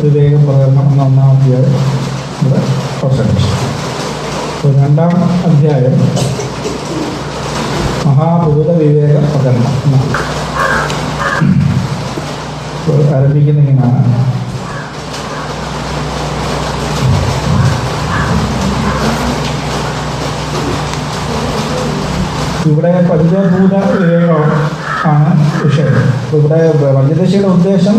വിവേക പ്രകരണം എന്ന ഒന്നാം അധ്യായം ഇവിടെ അവസാനിച്ചു. രണ്ടാം അധ്യായം മഹാഭൂത വിവേക പ്രകരണം എന്നാണ്. ആരംഭിക്കുന്ന ഇങ്ങനെയാണ്: ഇവിടെ പഞ്ചഭൂത വിവേകം ആണ് വിഷയം. ഇവിടെ പഞ്ചദശയുടെ ഉദ്ദേശം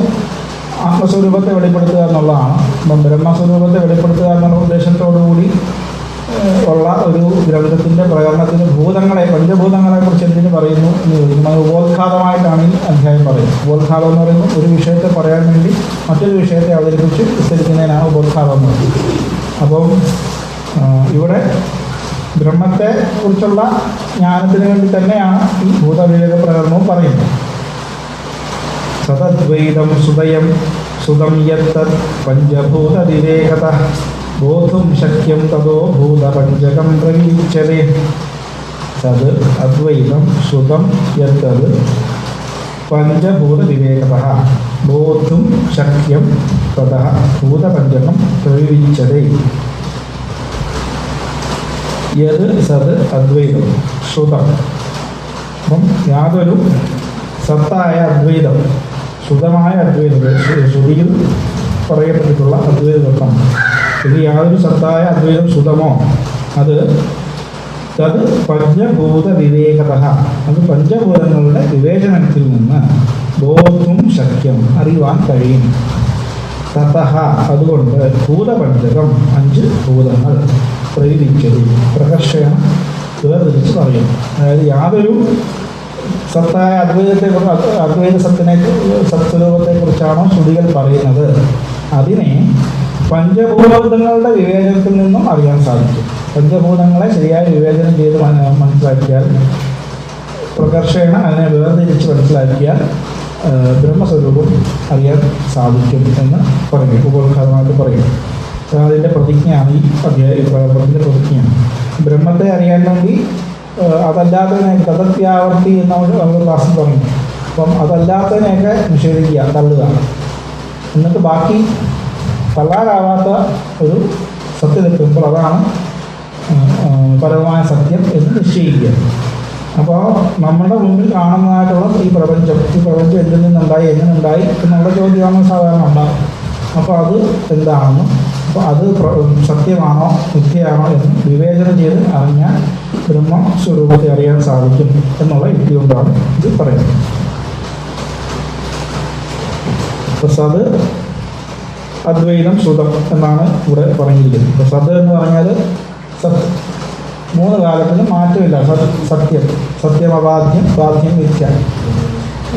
ആത്മസ്വരൂപത്തെ വെളിപ്പെടുത്തുക എന്നുള്ളതാണ്. അപ്പം ബ്രഹ്മസ്വരൂപത്തെ വെളിപ്പെടുത്തുക എന്നുള്ള ഉദ്ദേശത്തോടുകൂടി ഉള്ള ഒരു ഗ്രന്ഥത്തിൻ്റെ പ്രകടനത്തിന് ഭൂതങ്ങളെ, പഞ്ചഭൂതങ്ങളെ കുറിച്ച് എന്തിനു പറയുന്നു എന്ന് ചോദിക്കുന്നത് ഉപോദ്ഘാതമായിട്ടാണ് ഈ അധ്യായം പറയുന്നത്. ഉപോദ്ഘാതം എന്ന് പറയുമ്പോൾ ഒരു വിഷയത്തെ പറയാൻ വേണ്ടി മറ്റൊരു വിഷയത്തെ അവതരിപ്പിച്ച് വിസ്തരിക്കുന്നതിനാണ് ഉപോദ്ഘാതം എന്ന് പറയുന്നത്. അപ്പം ഇവിടെ ബ്രഹ്മത്തെ കുറിച്ചുള്ള ജ്ഞാനത്തിന് വേണ്ടി തന്നെയാണ് ഈ ഭൂതവിവേക പ്രകടനവും പറയുന്നത്. സതദ്വൈതം സുതം യത്തത് പഞ്ചഭൂത വിവേകത ബോധും ശക്യം തതോ ഭൂതപഞ്ചകം പ്രവീച്യതേ. തത് അദ്വൈതം സുതം യത്തത് പഞ്ചഭൂത വിവേകത ബോധും ശക്യം തതഃ ഭൂതപഞ്ചകം പ്രവീച്യതേ. യത് സത് അദ്വൈതം ശ്രുതം. അപ്പം യാതൊരു സത്തായ അദ്വൈതം, ശുദ്ധമായ അദ്വൈതം, ശ്രുതിയിൽ പറയപ്പെട്ടിട്ടുള്ള അദ്വൈതം, ഇത് യാതൊരു സത്തായ അദ്വൈതം ശുദ്ധമോ അത് തത് പഞ്ചഭൂത വിവേകത, അത് പഞ്ചഭൂതങ്ങളുടെ വിവേചനത്തിൽ നിന്ന് ബോധും ശക്യം അറിയുവാൻ കഴിയും. തതഃ അതുകൊണ്ട് ഭൂതപഞ്ചകം 5 ഭൂതങ്ങൾ പ്രകടിച്ചത് പ്രകർഷണം വേർതിരിച്ച് പറയും. അതായത് യാതൊരു സത്തായ അദ്വൈത സത്സ്വരൂപത്തെക്കുറിച്ചാണോ ശ്രുതികൾ പറയുന്നത് അതിനെ പഞ്ചഭൂതങ്ങളുടെ വിവേചനത്തിൽ നിന്നും അറിയാൻ സാധിക്കും. പഞ്ചഭൂതങ്ങളെ ശരിയായി വിവേചനം ചെയ്ത് മനസ്സിലാക്കിയാൽ, പ്രകർഷേണ അതിനെ വേർതിരിച്ച് മനസ്സിലാക്കിയാൽ ബ്രഹ്മസ്വരൂപം അറിയാൻ സാധിക്കും എന്ന് പറയും, ഉപോദ്ഘാതമായിട്ട് പറയും. അതിൻ്റെ പ്രതിജ്ഞയാണ് ഈ പ്രകടനത്തിൻ്റെ പ്രതിജ്ഞയാണ്. ബ്രഹ്മത്തെ അറിയാൻ വേണ്ടി അതല്ലാത്തതിനെ തദത്യാവർത്തി നമ്മൾ ക്ലാസ്സിൽ പറഞ്ഞു. അപ്പം അതല്ലാത്തതിനെയൊക്കെ നിഷേധിക്കുക, തള്ളുക, എന്നിട്ട് ബാക്കി തള്ളാനാവാത്ത ഒരു സത്യമെത്തുമ്പോൾ അതാണ് പരമമായ സത്യം എന്ന് നിശ്ചയിക്കുക. അപ്പോൾ നമ്മുടെ മുമ്പിൽ കാണുന്നതായിട്ടുള്ള ഈ പ്രപഞ്ചം എന്തിൽ നിന്നുണ്ടായി, എങ്ങനെ ഉണ്ടായി എന്നുള്ള ചോദ്യമാണ് സാധാരണ ഉണ്ടാകും. അപ്പോൾ അത് എന്താണെന്നും അപ്പോൾ അത് സത്യമാണോ മിഥ്യയാണോ എന്ന് വിവേചനം ചെയ്ത് അറിഞ്ഞാൽ ബ്രഹ്മസ്വരൂപത്തെ അറിയാൻ സാധിക്കും എന്നുള്ള യുക്തി കൊണ്ടാണ് ഇത് പറയുന്നത്. അപ്പോൾ സത് അദ്വൈതം ശ്രുതം എന്നാണ് ഇവിടെ പറഞ്ഞിരിക്കുന്നത്. ഇപ്പോൾ സത് എന്ന് പറഞ്ഞാൽ സത് 3 കാലത്തിലും മാറ്റമില്ല. സത്യം അബാധ്യം, ബാധ്യം, മിഥ്യ.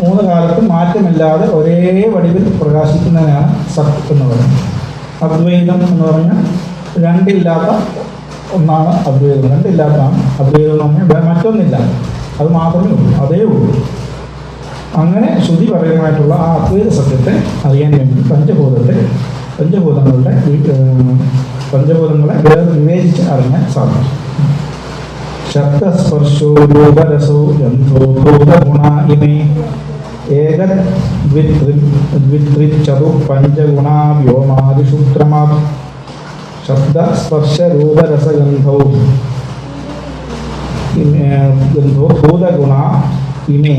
3 കാലത്തും മാറ്റമില്ലാതെ ഒരേ വടിവിൽ പ്രകാശിക്കുന്നതിനാണ് സത് എന്ന് പറയുന്നത്. അദ്വൈതം എന്ന് പറഞ്ഞാൽ രണ്ടില്ലാത്ത ഒന്നാണ് അദ്വൈതം. രണ്ടില്ലാത്തതാണ് അദ്വൈതം എന്ന് പറഞ്ഞാൽ മറ്റൊന്നില്ല, അത് മാത്രമേ ഉള്ളൂ, അതേ ഉള്ളൂ. അങ്ങനെ ശ്രുതി പറയുന്നതായിട്ടുള്ള ആ അദ്വൈത സത്യത്തെ അറിയാൻ വേണ്ടി പഞ്ചഭൂതങ്ങളെ വിവേചിച്ച് അറിയാൻ സാധിക്കും. ശബ്ദസ്പർശോ രൂപരസോ ഗന്ധോ ഭൂതഗുണ ഇമേ ഏകദ്വിത്രിച്ചതു പഞ്ചഗുണ വ്യോമാദിഷു ക്രമാത്. ശബ്ദസ്പർശ രൂപരസഗന്ധോ ഭൂതഗുണ ഇമേ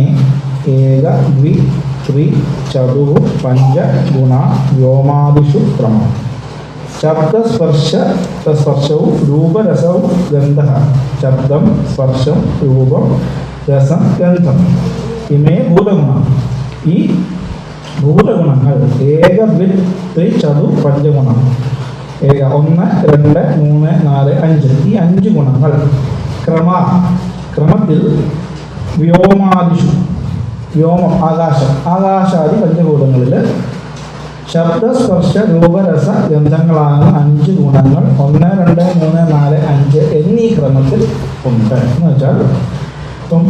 ഏകദ്വിത്രിച്ചതു പഞ്ചഗുണ വ്യോമാദിഷു ക്രമാത്. ശബ്ദസ്പർശവും രൂപരസവും ഗന്ധ. ശബ്ദം, സ്പർശം, രൂപം, രസം, ഗന്ധം ഇമേ ഭൂതഗുണ. ഈ ഭൂതഗുണങ്ങൾ ഏകദ്വിത്രിച്ചതു പഞ്ചഗുണം. 1, 2, 3, 4, 5 ഈ 5 ഗുണങ്ങൾ ക്രമത്തിൽ വ്യോമാദിഷു, വ്യോമം ആകാശാദി പഞ്ചഭൂതങ്ങളിൽ ശബ്ദസ്പർശ രൂപരസ ഗന്ധങ്ങളാകുന്ന 5 ഗുണങ്ങൾ 1, 2, 3, 4, 5 എന്നീ ക്രമത്തിൽ ഉണ്ട്. എന്ന് വെച്ചാൽ ഇപ്പം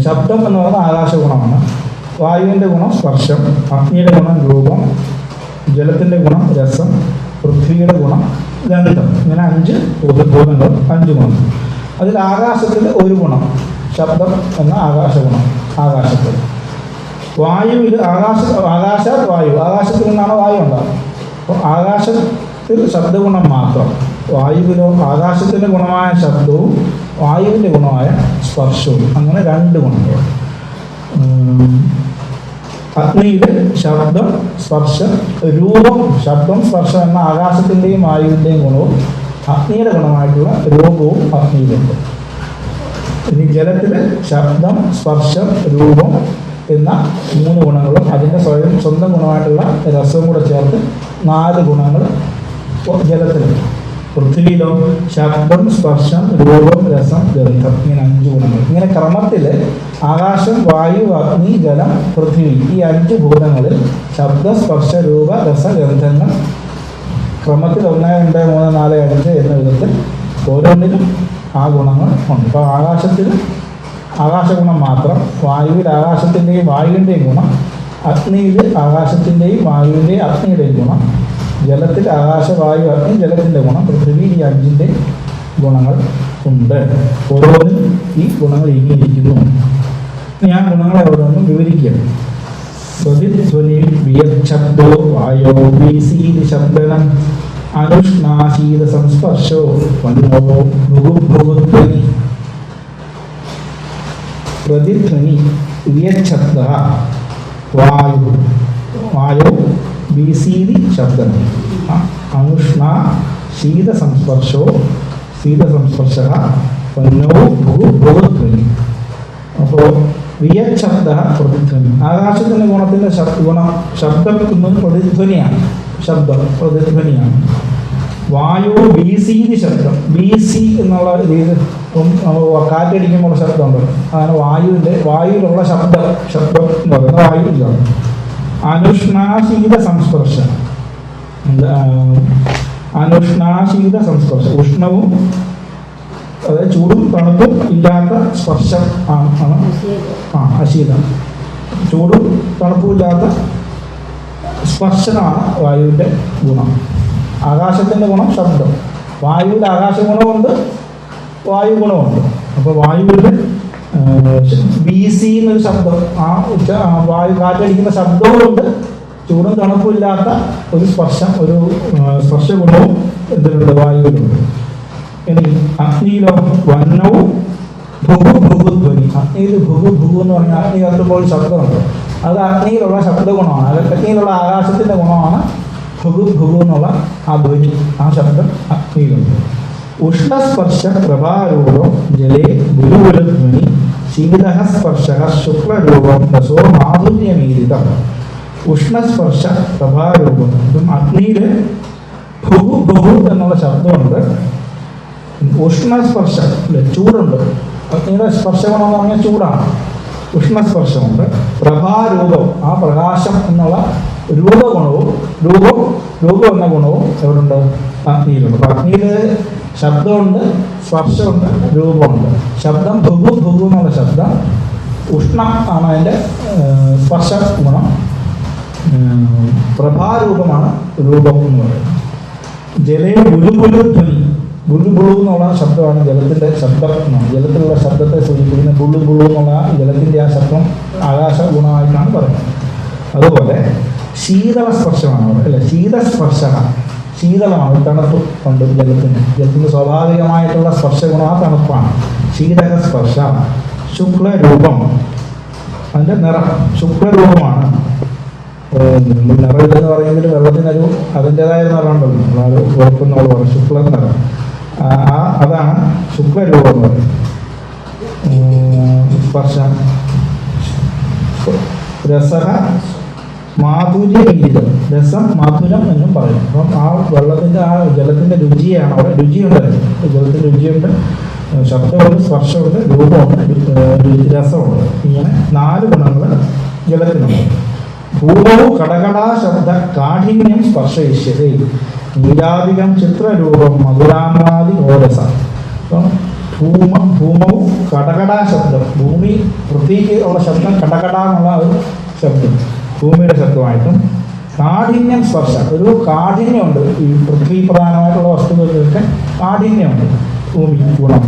ശബ്ദം എന്ന് പറയുന്നത് ആകാശഗുണമാണ്, വായുവിൻ്റെ ഗുണം സ്പർശം, അഗ്നിയുടെ ഗുണം രൂപം, ജലത്തിൻ്റെ ഗുണം രസം, പൃഥ്വിയുടെ ഗുണം ഗന്ധം. ഇങ്ങനെ 5 ഭൂതങ്ങൾ, 5 ഗുണം. അതിൽ ആകാശത്തിൽ ഒരു ഗുണം ശബ്ദം എന്ന ആകാശഗുണം. ആകാശത്തിൽ വായുവിൽ ആകാശ വായു, ആകാശത്തിൽ നിന്നാണ് വായു ഉണ്ടാകുന്നത്. ആകാശത്തിൽ ശബ്ദഗുണം മാത്രം, വായുവിലോ ആകാശത്തിൻ്റെ ഗുണമായ ശബ്ദവും വായുവിൻ്റെ ഗുണമായ സ്പർശവും, അങ്ങനെ 2 ഗുണങ്ങൾ. അഗ്നിയിൽ ശബ്ദം, സ്പർശം, രൂപം. ശബ്ദം, സ്പർശം എന്ന ആകാശത്തിൻ്റെയും വായുവിൻ്റെയും ഗുണവും അഗ്നിയുടെ ഗുണമായിട്ടുള്ള രൂപവും അഗ്നിയിലുണ്ട്. ഇനി ജലത്തിൽ ശബ്ദം, സ്പർശം, രൂപം എന്ന 3 ഗുണങ്ങളും അതിൻ്റെ സ്വന്തം ഗുണമായിട്ടുള്ള രസവും കൂടെ ചേർത്ത് 4 ഗുണങ്ങൾ ജലത്തിലുണ്ട്. പൃഥ്വിയിലോ ശബ്ദം, സ്പർശം, രൂപം, രസം, ഗന്ധം, ഇങ്ങനെ 5 ഗുണങ്ങൾ. ഇങ്ങനെ ക്രമത്തിൽ ആകാശം, വായു, അഗ്നി, ജലം, പൃഥ്വി ഈ 5 ഭൂതങ്ങളിൽ ശബ്ദ, സ്പർശ, രൂപ, രസ, ഗന്ധങ്ങൾ ക്രമത്തിൽ 1, 2, 3, 4, 5 എന്ന വിധത്തിൽ ഓരോന്നിലും ആ ഗുണങ്ങൾ ഉണ്ട്. ഇപ്പോൾ ആകാശത്തിൽ ആകാശഗുണം മാത്രം, വായുവിൽ ആകാശത്തിൻ്റെയും വായുവിൻ്റെയും ഗുണം, അഗ്നിയിൽ ആകാശത്തിൻ്റെയും വായുവിൻ്റെയും അഗ്നിയുടെയും ഗുണം, ജലത്തിൽ ആകാശ, വായു, അഗ്നി, ജലത്തിൻ്റെ ഗുണം, പൃഥ്വി ഈ 5ൻ്റെ ഗുണങ്ങൾ ഉണ്ട്. ഓരോന്നിനും ഈ ഗുണങ്ങൾ ഇരിക്കുന്നു. ഞാൻ ഗുണങ്ങളെ ഓരോന്നും വിവരിക്കുകയാണ്. സ്വതിധ്വനി വിയച്ഛബ്ദോ വായോ വീസീതി ശബ്ദനം അനുഷ്ണാശീത സംസ്പർശോ വന്നോ ഭുഗുഭുഗുധ്വനി. പ്രതിധ്വനി വിയച്ഛബ്ദ വായു വായോ വീസീതി ശബ്ദനം അനുഷ്ണ ശീതസംസ്പർശോ ശീതസംസ്പർശ വന്നോ ഭുഗുഭുഗുധ്വനി. അപ്പോൾ വിയച്ഛബ്ദ പ്രതിധ്വനി, ആകാശത്തിൻ്റെ ഗുണത്തിൻ്റെ ഗുണം ശബ്ദം എന്നത് പ്രതിധ്വനിയാണ്. ശബ്ദം പ്രതിധ്വനിയാണ്. വായു വീസീതി ശബ്ദം, വീസി എന്നുള്ള രീതി കാറ്റടിക്കുമ്പോൾ ശബ്ദമുണ്ട്. അതാണ് വായുവിലുള്ള ശബ്ദം എന്ന് പറയുന്നത് വായുവിലാണ്. അനുഷ്ണാശീത സംസ്പർശം, അനുഷ്ണാശീത സംസ്പർശം, ഉഷ്ണവും അതായത് ചൂടും തണുപ്പും ഇല്ലാത്ത സ്പർശം ആണ് അശീതം. ചൂടും തണുപ്പും ഇല്ലാത്ത സ്പർശനമാണ് വായുവിൻ്റെ ഗുണം. ആകാശത്തിൻ്റെ ഗുണം ശബ്ദം, വായുവിൽ ആകാശ ഗുണമുണ്ട്, വായു ഗുണമുണ്ട്. അപ്പോൾ വായുവിൽ വീസി എന്നൊരു ശബ്ദം, വായു കാറ്റടിക്കുന്ന ശബ്ദവുമുണ്ട്, ചൂടും തണുപ്പും ഇല്ലാത്ത ഒരു സ്പർശം, ഒരു സ്പർശ ഗുണവും എന്തിനുണ്ട്? വായുവിലുണ്ട്. ഇനി അഗ്നിയിലോ വന്നവും ഭുഗുഭുഗുധ്വനി. അഗ്നിയിൽ ഭുഗു എന്ന് പറഞ്ഞാൽ അഗ്നി കത്തുമ്പോൾ ശബ്ദമുണ്ട്, അത് അഗ്നിയിലുള്ള ശബ്ദഗുണമാണ്. അഗ്നിയിലുള്ള ആകാശത്തിൻ്റെ ഗുണമാണ് ഭുഗു എന്നുള്ള ആ ധ്വനി, ആ ശബ്ദം അഗ്നിയിലുണ്ട്. ഉഷ്ണസ്പർശ പ്രഭാരൂപം ജലേ ഗുരുഗുരുധ്വനി ശീതഃ സ്പർശഃ ശുക്ലരൂപം രസോ മാധുര്യമീരിതം. ഉഷ്ണസ്പർശ പ്രഭാരൂപം, ഇതും അഗ്നിയിൽ ഭുഗു എന്നുള്ള ശബ്ദമുണ്ട്. ഉഷ്ണസ്പർശം അല്ലേ, ചൂടുണ്ട്. അഗ്നിയുടെ സ്പർശഗുണം എന്ന് പറഞ്ഞാൽ ചൂടാണ്. ഉഷ്ണസ്പർശമുണ്ട്. പ്രഭാരൂപം, ആ പ്രകാശം എന്നുള്ള രൂപഗുണവും രൂപം എന്ന ഗുണവും എവിടുണ്ട്? അഗ്നിയിലുണ്ട്. അപ്പം അഗ്നിയിൽ ശബ്ദമുണ്ട്, സ്പർശമുണ്ട്, രൂപമുണ്ട്. ശബ്ദം ഭുഗു എന്നുള്ള ശബ്ദം, ഉഷ്ണം ആണ് അതിൻ്റെ സ്പർശ ഗുണം, പ്രഭാരൂപമാണ് രൂപം എന്ന് പറയുന്നത്. ജലേ ബുലുബുലുധ്വനി, ബുളുബുളു എന്നുള്ള ശബ്ദമാണ് ജലത്തിൻ്റെ ശബ്ദം എന്നാണ്. ജലത്തിലുള്ള ശബ്ദത്തെ സൂചിപ്പിക്കുന്ന ബുളുബുളു എന്നുള്ള ജലത്തിൻ്റെ ആ ശബ്ദം ആകാശ ഗുണമായിട്ടാണ് പറയുന്നത്. അതുപോലെ ശീതള സ്പർശമാണ് അവിടെ അല്ലേ, ശീതസ്പർശ, ശീതളമാണ്, തണുപ്പ് കൊണ്ട് ജലത്തിന് സ്വാഭാവികമായിട്ടുള്ള സ്പർശഗുണം ആ തണുപ്പാണ്. ശീതക സ്പർശ. ശുക്ലരൂപം, അതിൻ്റെ നിറം ശുക്ലരൂപമാണ്. നിറമില്ലെന്ന് പറയുമെങ്കിൽ വെള്ളത്തിനൊരു അതിൻ്റെതായ നിറമുണ്ടല്ലോ, അത് ഉറപ്പെന്നോട് പറയും ശുക്ല നിറം. അതാണ് ശുക്ലരൂപം എന്ന് പറയുന്നത്. സ്പർശം. രസഹ മാധുര്യമീരിതം, രസം മാധുരം എന്നും പറയും. അപ്പം ആ വെള്ളത്തിൻ്റെ ആ ജലത്തിൻ്റെ രുചിയാണ് അവിടെ. രുചിയുണ്ട്, ജലത്തിൻ്റെ രുചിയുണ്ട്, ശബ്ദമുണ്ട്, സ്പർശമുണ്ട്, രൂപമുണ്ട്, രസമുണ്ട്. ഇങ്ങനെ 4 ഗുണങ്ങൾ ജലത്തിനുണ്ട്. ഭൂമവും കടകടാ ശബ്ദ കാഠിന്യം സ്പർശയിഷ്യതേ നീരാധികം ചിത്രരൂപം മധുരാമാദി ഓരസ. അപ്പം ഭൂമവും കടകടാ ശബ്ദം, ഭൂമി പൃഥ്വിക്ക് ഉള്ള ശബ്ദം കടകട എന്നുള്ള ഒരു ശബ്ദം ഭൂമിയുടെ ശബ്ദമായിട്ടും, കാഠിന്യം സ്പർശ, ഒരു കാഠിന്യമുണ്ട് ഈ പൃഥ്വി പ്രധാനമായിട്ടുള്ള വസ്തുക്കൾക്കൊക്കെ കാഠിന്യമുണ്ട്. ഭൂമി ഗുണം,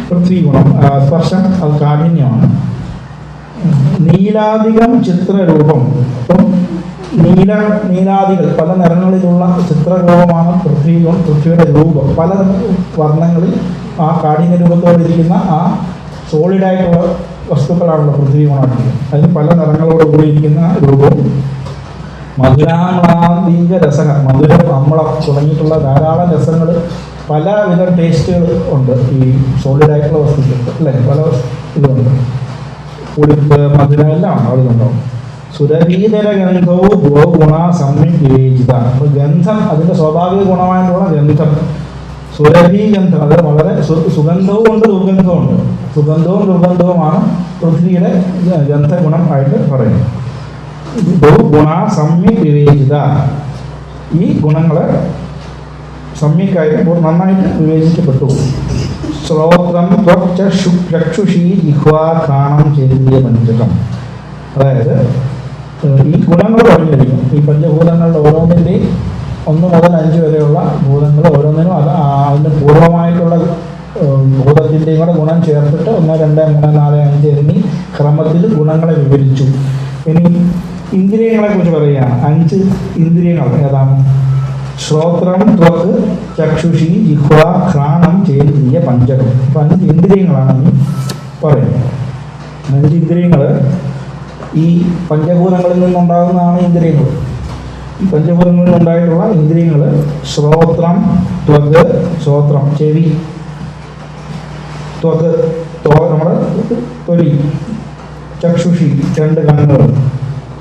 പൃഥ്വി ഗുണം, സ്പർശം അത് കാഠിന്യമാണ്. നീലാധികം ചിത്രരൂപം, അപ്പം നീലാദികൾ പല നിറങ്ങളിലുള്ള ചിത്രരൂപമാണ് പൃഥ്വിയുടെ രൂപം. പല വർണ്ണങ്ങളിൽ ആ കാഠിന്യ രൂപത്തോടിരിക്കുന്ന ആ സോളിഡായിട്ടുള്ള വസ്തുക്കളാണല്ലോ പൃഥ്വി ഗുണാത്മികം. അതിന് പല നിറങ്ങളോട് കൂടിയിരിക്കുന്ന രൂപവും. മധുരാമ്ലാന്തീക രസക, മധുരം, അമ്ളം തുടങ്ങിയിട്ടുള്ള ധാരാളം രസങ്ങൾ, പലവിധ ടേസ്റ്റുകൾ ഉണ്ട് ഈ സോളിഡായിട്ടുള്ള വസ്തുക്കൾക്ക് അല്ലേ. പല ഇതുണ്ട്, പുളിപ്പ്, മധുരം എല്ലാം അതിലുണ്ടാവും. സുരഭീതര ഗന്ധവും ഗുണ സംയം വിവേചിത. ഗന്ധം, അതിൻ്റെ സ്വാഭാവിക ഗുണമായിട്ടുള്ള ഗന്ധം, സുരഭി ഗന്ധം, അത് വളരെ സുഗന്ധവും ഉണ്ട് ദുർഗന്ധവും ഉണ്ട്. സുഗന്ധവും ദുർഗന്ധവുമാണ് പൃഥ്വിയുടെ ഗന്ധഗുണം ആയിട്ട് പറയുന്നത്. ഗുണ സംയം വിവേചിത, ഈ ഗുണങ്ങളെ സമ്യക്കായിട്ട് നന്നായിട്ട് വിവേചിക്കപ്പെട്ടു. ശ്രോത്രം ചക്ഷുഷി ജിഹ്വാ ഘ്രാണം ചേന്ദ്രിയ പഞ്ചകം. അതായത് ഈ ഗുണങ്ങൾ പറഞ്ഞു കഴിഞ്ഞു. ഈ പഞ്ചഭൂതങ്ങളുടെ ഓരോന്നിൻ്റെയും 1 മുതൽ 5 വരെയുള്ള ഭൂതങ്ങൾ ഓരോന്നിനും അതിൻ്റെ പൂർവ്വമായിട്ടുള്ള ഭൂതത്തിൻ്റെയും കൂടെ ഗുണം ചേർത്തിട്ട് 1, 2, 3, 4, 5 എന്നീ ക്രമത്തിൽ ഗുണങ്ങളെ വിവരിച്ചു. ഇനി ഇന്ദ്രിയങ്ങളെക്കുറിച്ച് പറയുകയാണ്. 5 ഇന്ദ്രിയങ്ങൾ ഏതാണ്? ശ്രോത്രം ത്വക്ക് ചക്ഷുഷി ജിഹ്വ ഘ്രാണം ചേന്ദ്രിയ പഞ്ചകം. 5 ഇന്ദ്രിയങ്ങളാണ് ഇനി പറയുന്നത്. 5 ഇന്ദ്രിയങ്ങൾ ഈ പഞ്ചഭൂതങ്ങളിൽ നിന്നുണ്ടാകുന്നതാണ് ഇന്ദ്രിയങ്ങൾ. ഈ പഞ്ചഭൂതങ്ങളിൽ നിന്നുണ്ടായിട്ടുള്ള ഇന്ദ്രിയങ്ങൾ ശ്രോത്രം ത്വക്ക്, ശ്രോത്രം ചെവി, ത്വക്ക് നമ്മുടെ തൊലി, ചക്ഷുഷി 2 കണ്ണുകൾ,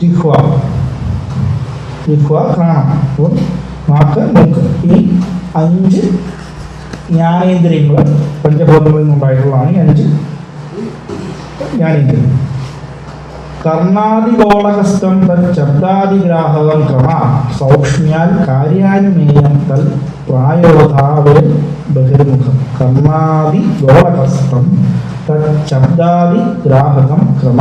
ജിഹ്വ ഘ്രാണം നാക്ക്, മൂക്ക്. ഈ 5 ജ്ഞാനേന്ദ്രിയങ്ങൾ പഞ്ചഭൂതങ്ങളിൽ നിന്നുണ്ടായിട്ടുള്ളതാണ് ഈ 5 ജ്ഞാനേന്ദ്രിയങ്ങൾ. കർണാദിഗോളകസ്ഥം തൽ ശബ്ദാദിഗ്രാഹകം ക്രമ സൗക്ഷ്മ്യാൽ കാര്യാനുമേയം തൽ പ്രായോധാവേ ബഹിർമുഖം. കർണാദിഗോളകസ്ഥം തൽ ശബ്ദാദിഗ്രാഹകം ക്രമ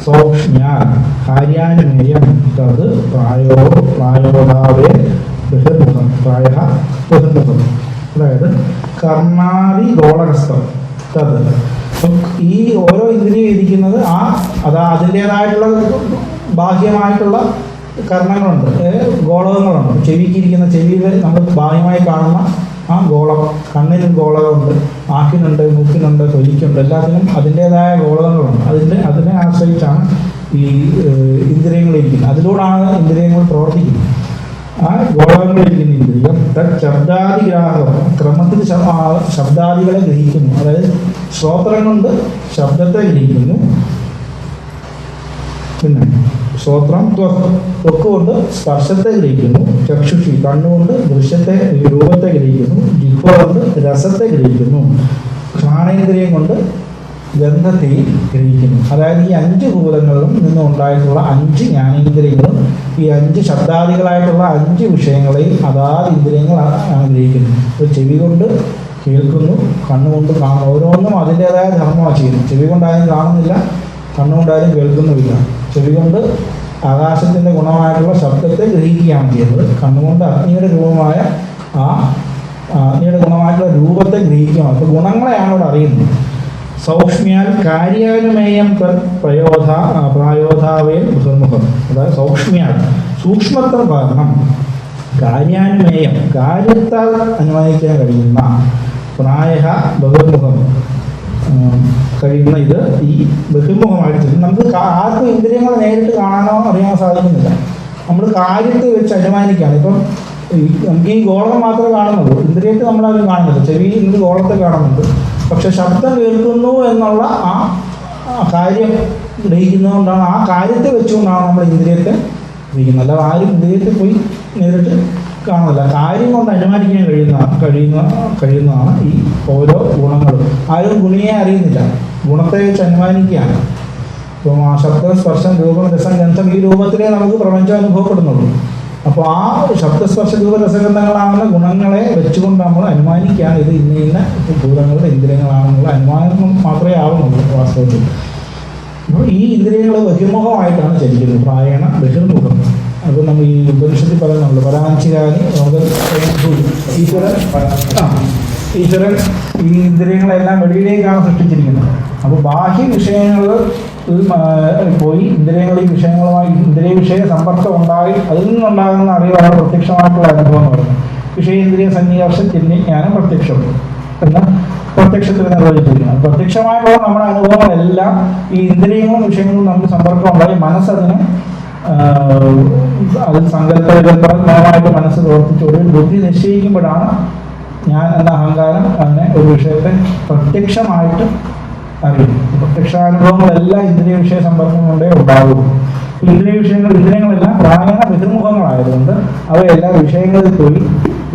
സൗക്ഷ്മ്യാൽ കാര്യാനുമേയം തത് പ്രായോധാവേ ബഹിർമുഖം. പ്രായ ബഹിർമുഖം. അതായത് കർണാദിഗോളകസ്ഥം തത്, ഈ ഓരോ ഇന്ദ്രിയം ഇരിക്കുന്നത് അതിൻ്റേതായിട്ടുള്ള ബാഹ്യമായിട്ടുള്ള കർണങ്ങളുണ്ട്, ഗോളകങ്ങളുണ്ട്. ചെവിക്കിരിക്കുന്ന ചെവിയിൽ നമ്മൾ ബാഹ്യമായി കാണുന്ന ആ ഗോളം, കണ്ണിനും ഗോളകമുണ്ട്, നാക്കിനുണ്ട്, മൂക്കിനുണ്ട്, തൊലിക്കുണ്ട്, എല്ലാത്തിനും അതിൻ്റേതായ ഗോളകങ്ങളുണ്ട്. അതിനെ ആശ്രയിച്ചാണ് ഈ ഇന്ദ്രിയങ്ങൾ ഇരിക്കുന്നത്. അതിലൂടെയാണ് ഇന്ദ്രിയങ്ങൾ പ്രവർത്തിക്കുന്നത്. ആ ഗോളകങ്ങളിരിക്കുന്ന ഇന്ദ്രിയം ശബ്ദാദിഗ്രാഹം, ക്രമത്തിൽ ശബ്ദാദികളെ ഗ്രഹിക്കുന്നു. അതായത് ശ്രോത്രം കൊണ്ട് ശബ്ദത്തെ ഗ്രഹിക്കുന്നു. പിന്നെ ശ്രോത്രം ത്വക്ക് കൊണ്ട് സ്പർശത്തെ ഗ്രഹിക്കുന്നു. ചക്ഷുഷി കണ്ണുകൊണ്ട് ദൃശ്യത്തെ രൂപത്തെ ഗ്രഹിക്കുന്നു. ജിഹ്വ കൊണ്ട് രസത്തെ ഗ്രഹിക്കുന്നു. ഘ്രാണേന്ദ്രിയം കൊണ്ട് ഗന്ധത്തെയും ഗ്രഹിക്കുന്നു. അതായത് ഈ 5 ഭൂതങ്ങളിലും നിന്നും ഉണ്ടായിട്ടുള്ള 5 ജ്ഞാനേന്ദ്രിയങ്ങളും ഈ 5 ശബ്ദാദികളായിട്ടുള്ള 5 വിഷയങ്ങളെയും അതാത് ഇന്ദ്രിയങ്ങളാണ് ഗ്രഹിക്കുന്നത്. ഇപ്പോൾ ചെവി കൊണ്ട് കേൾക്കുന്നു, കണ്ണുകൊണ്ട് കാണുന്നു. ഓരോന്നും അതിൻ്റേതായ ധർമ്മമാണ് ചെയ്യുന്നത്. ചെവി കൊണ്ടായാലും കാണുന്നില്ല, കണ്ണുകൊണ്ടായാലും കേൾക്കുന്നുമില്ല. ചെവി കൊണ്ട് ആകാശത്തിൻ്റെ ഗുണമായിട്ടുള്ള ശബ്ദത്തെ ഗ്രഹിക്കുകയാണ് ചെയ്യുന്നത്. കണ്ണുകൊണ്ട് അഗ്നിയുടെ ഗുണമായിട്ടുള്ള രൂപത്തെ ഗ്രഹിക്കുകയാണ്. അപ്പോൾ ഗുണങ്ങളെയാണ് ഇവിടെ അറിയുന്നത്. സൗക്ഷ്മ്യാൽ കാര്യാനുമേയം പ്രായോധാവേ ബഹിർമുഖം. അതായത് സൗക്ഷ്മ്യാൽ സൂക്ഷ്മത്വം കാരണം, കാര്യാനുമേയം കാര്യത്താൽ അനുമാനിക്കാൻ കഴിയുന്ന, പ്രായ ബഹിർമുഖം കഴിയുന്ന ഇത് ഈ ബഹിർമുഖമായിട്ട് നമുക്ക് ആർക്കും ഇന്ദ്രിയങ്ങൾ നേരിട്ട് കാണാനോ അറിയാനോ സാധിക്കുന്നില്ല. നമ്മൾ കാര്യത്തെ വെച്ച് അനുമാനിക്കുകയാണ്. ഇപ്പം നമുക്ക് ഈ ഗോളം മാത്രമേ കാണുന്നുള്ളൂ, ഇന്ദ്രിയത്തെ നമ്മളാരും കാണുന്നില്ല. ചെവി ഇന്ന് ഗോളത്തെ കാണുന്നുണ്ട്, പക്ഷെ ശബ്ദം കേൾക്കുന്നു എന്നുള്ള ആ കാര്യം ഗ്രഹിക്കുന്നതുകൊണ്ടാണ്, ആ കാര്യത്തെ വെച്ചുകൊണ്ടാണ് നമ്മൾ ഇന്ദ്രിയത്തെ ഗ്രഹിക്കുന്നത്. അല്ലാതെ ആരും ഇന്ദ്രിയത്തെ പോയി നേരിട്ട് കാണുന്നില്ല. കാര്യം കൊണ്ട് അനുമാനിക്കാൻ കഴിയുന്നതാണ് ഈ ഓരോ ഗുണങ്ങളും. ആരും ഗുണിയെ അറിയുന്നില്ല, ഗുണത്തെ വെച്ച് അനുമാനിക്കുകയാണ്. ഇപ്പം ആ ശബ്ദ, സ്പർശം, രൂപം, രസം, ഗന്ധം ഈ രൂപത്തിലേ നമുക്ക് പ്രപഞ്ചം അനുഭവപ്പെടുന്നുള്ളൂ. അപ്പോൾ ആ ശബ്ദസ്പർശ രൂപ രസഗന്ധങ്ങളാണെന്ന ഗുണങ്ങളെ വെച്ചുകൊണ്ട് നമ്മൾ അനുമാനിക്കുകയാണ് ഇത് ഇന്ന ഭൂതങ്ങളുടെ ഇന്ദ്രിയങ്ങളാണെന്നുള്ള അനുമാനം മാത്രമേ ആവുന്നുള്ളൂ വാസ്തവത്തിൽ. അപ്പോൾ ഈ ഇന്ദ്രിയങ്ങൾ ബഹിർമുഖമായിട്ടാണ് ചലിക്കുന്നത്. പ്രായണ ബഹിർമുഖം. അപ്പോൾ നമ്മൾ ഈ ഉപനിഷത്തിൽ പറയുന്നുള്ളൂ പരാഞ്ചിരാനി ഈശ്വര ഈശ്വരൻ ഈ ഇന്ദ്രിയങ്ങളെല്ലാം വെളിയിലേക്കാണ് സൃഷ്ടിച്ചിരിക്കുന്നത്. അപ്പോൾ ബാഹ്യ വിഷയങ്ങൾ പോയി ഇന്ദ്രിയങ്ങൾ ഈ വിഷയങ്ങളുമായി ഇന്ദ്രിയ വിഷയ സമ്പർക്കം ഉണ്ടായി അതിൽ നിന്നുണ്ടാകുന്ന അറിവാണ് പ്രത്യക്ഷമായിട്ടുള്ള അനുഭവം എന്ന് പറയുന്നത്. വിഷയേന്ദ്രിയ സന്നിവേശം ജ്ഞാനം പ്രത്യക്ഷം എന്ന് പ്രത്യക്ഷത്തിൽ നിർവചിച്ചിരിക്കുന്നത്. പ്രത്യക്ഷമായിട്ടുള്ള നമ്മുടെ അനുഭവങ്ങളെല്ലാം ഈ ഇന്ദ്രിയങ്ങളും വിഷയങ്ങളും നമുക്ക് സമ്പർക്കം ഉണ്ടായി മനസ്സതിന് അതിൽ സങ്കല്പമായിട്ട് മനസ്സ് പ്രവർത്തിച്ച് ഒരു ബുദ്ധി നിശ്ചയിക്കുമ്പോഴാണ് ഞാൻ എന്ന അഹങ്കാരം അതിനെ ഒരു വിഷയത്തെ പ്രത്യക്ഷമായിട്ട് അറിയും. പ്രത്യക്ഷാനുഭവങ്ങളെല്ലാം ഇന്ദ്രിയ വിഷയ സമ്പർക്കം കൊണ്ടേ ഉണ്ടാകും. ഇന്ദ്രിയങ്ങളെല്ലാം പ്രായണ ബഹിർമുഖങ്ങളായതുകൊണ്ട് അവയെല്ലാം വിഷയങ്ങളിൽ പോയി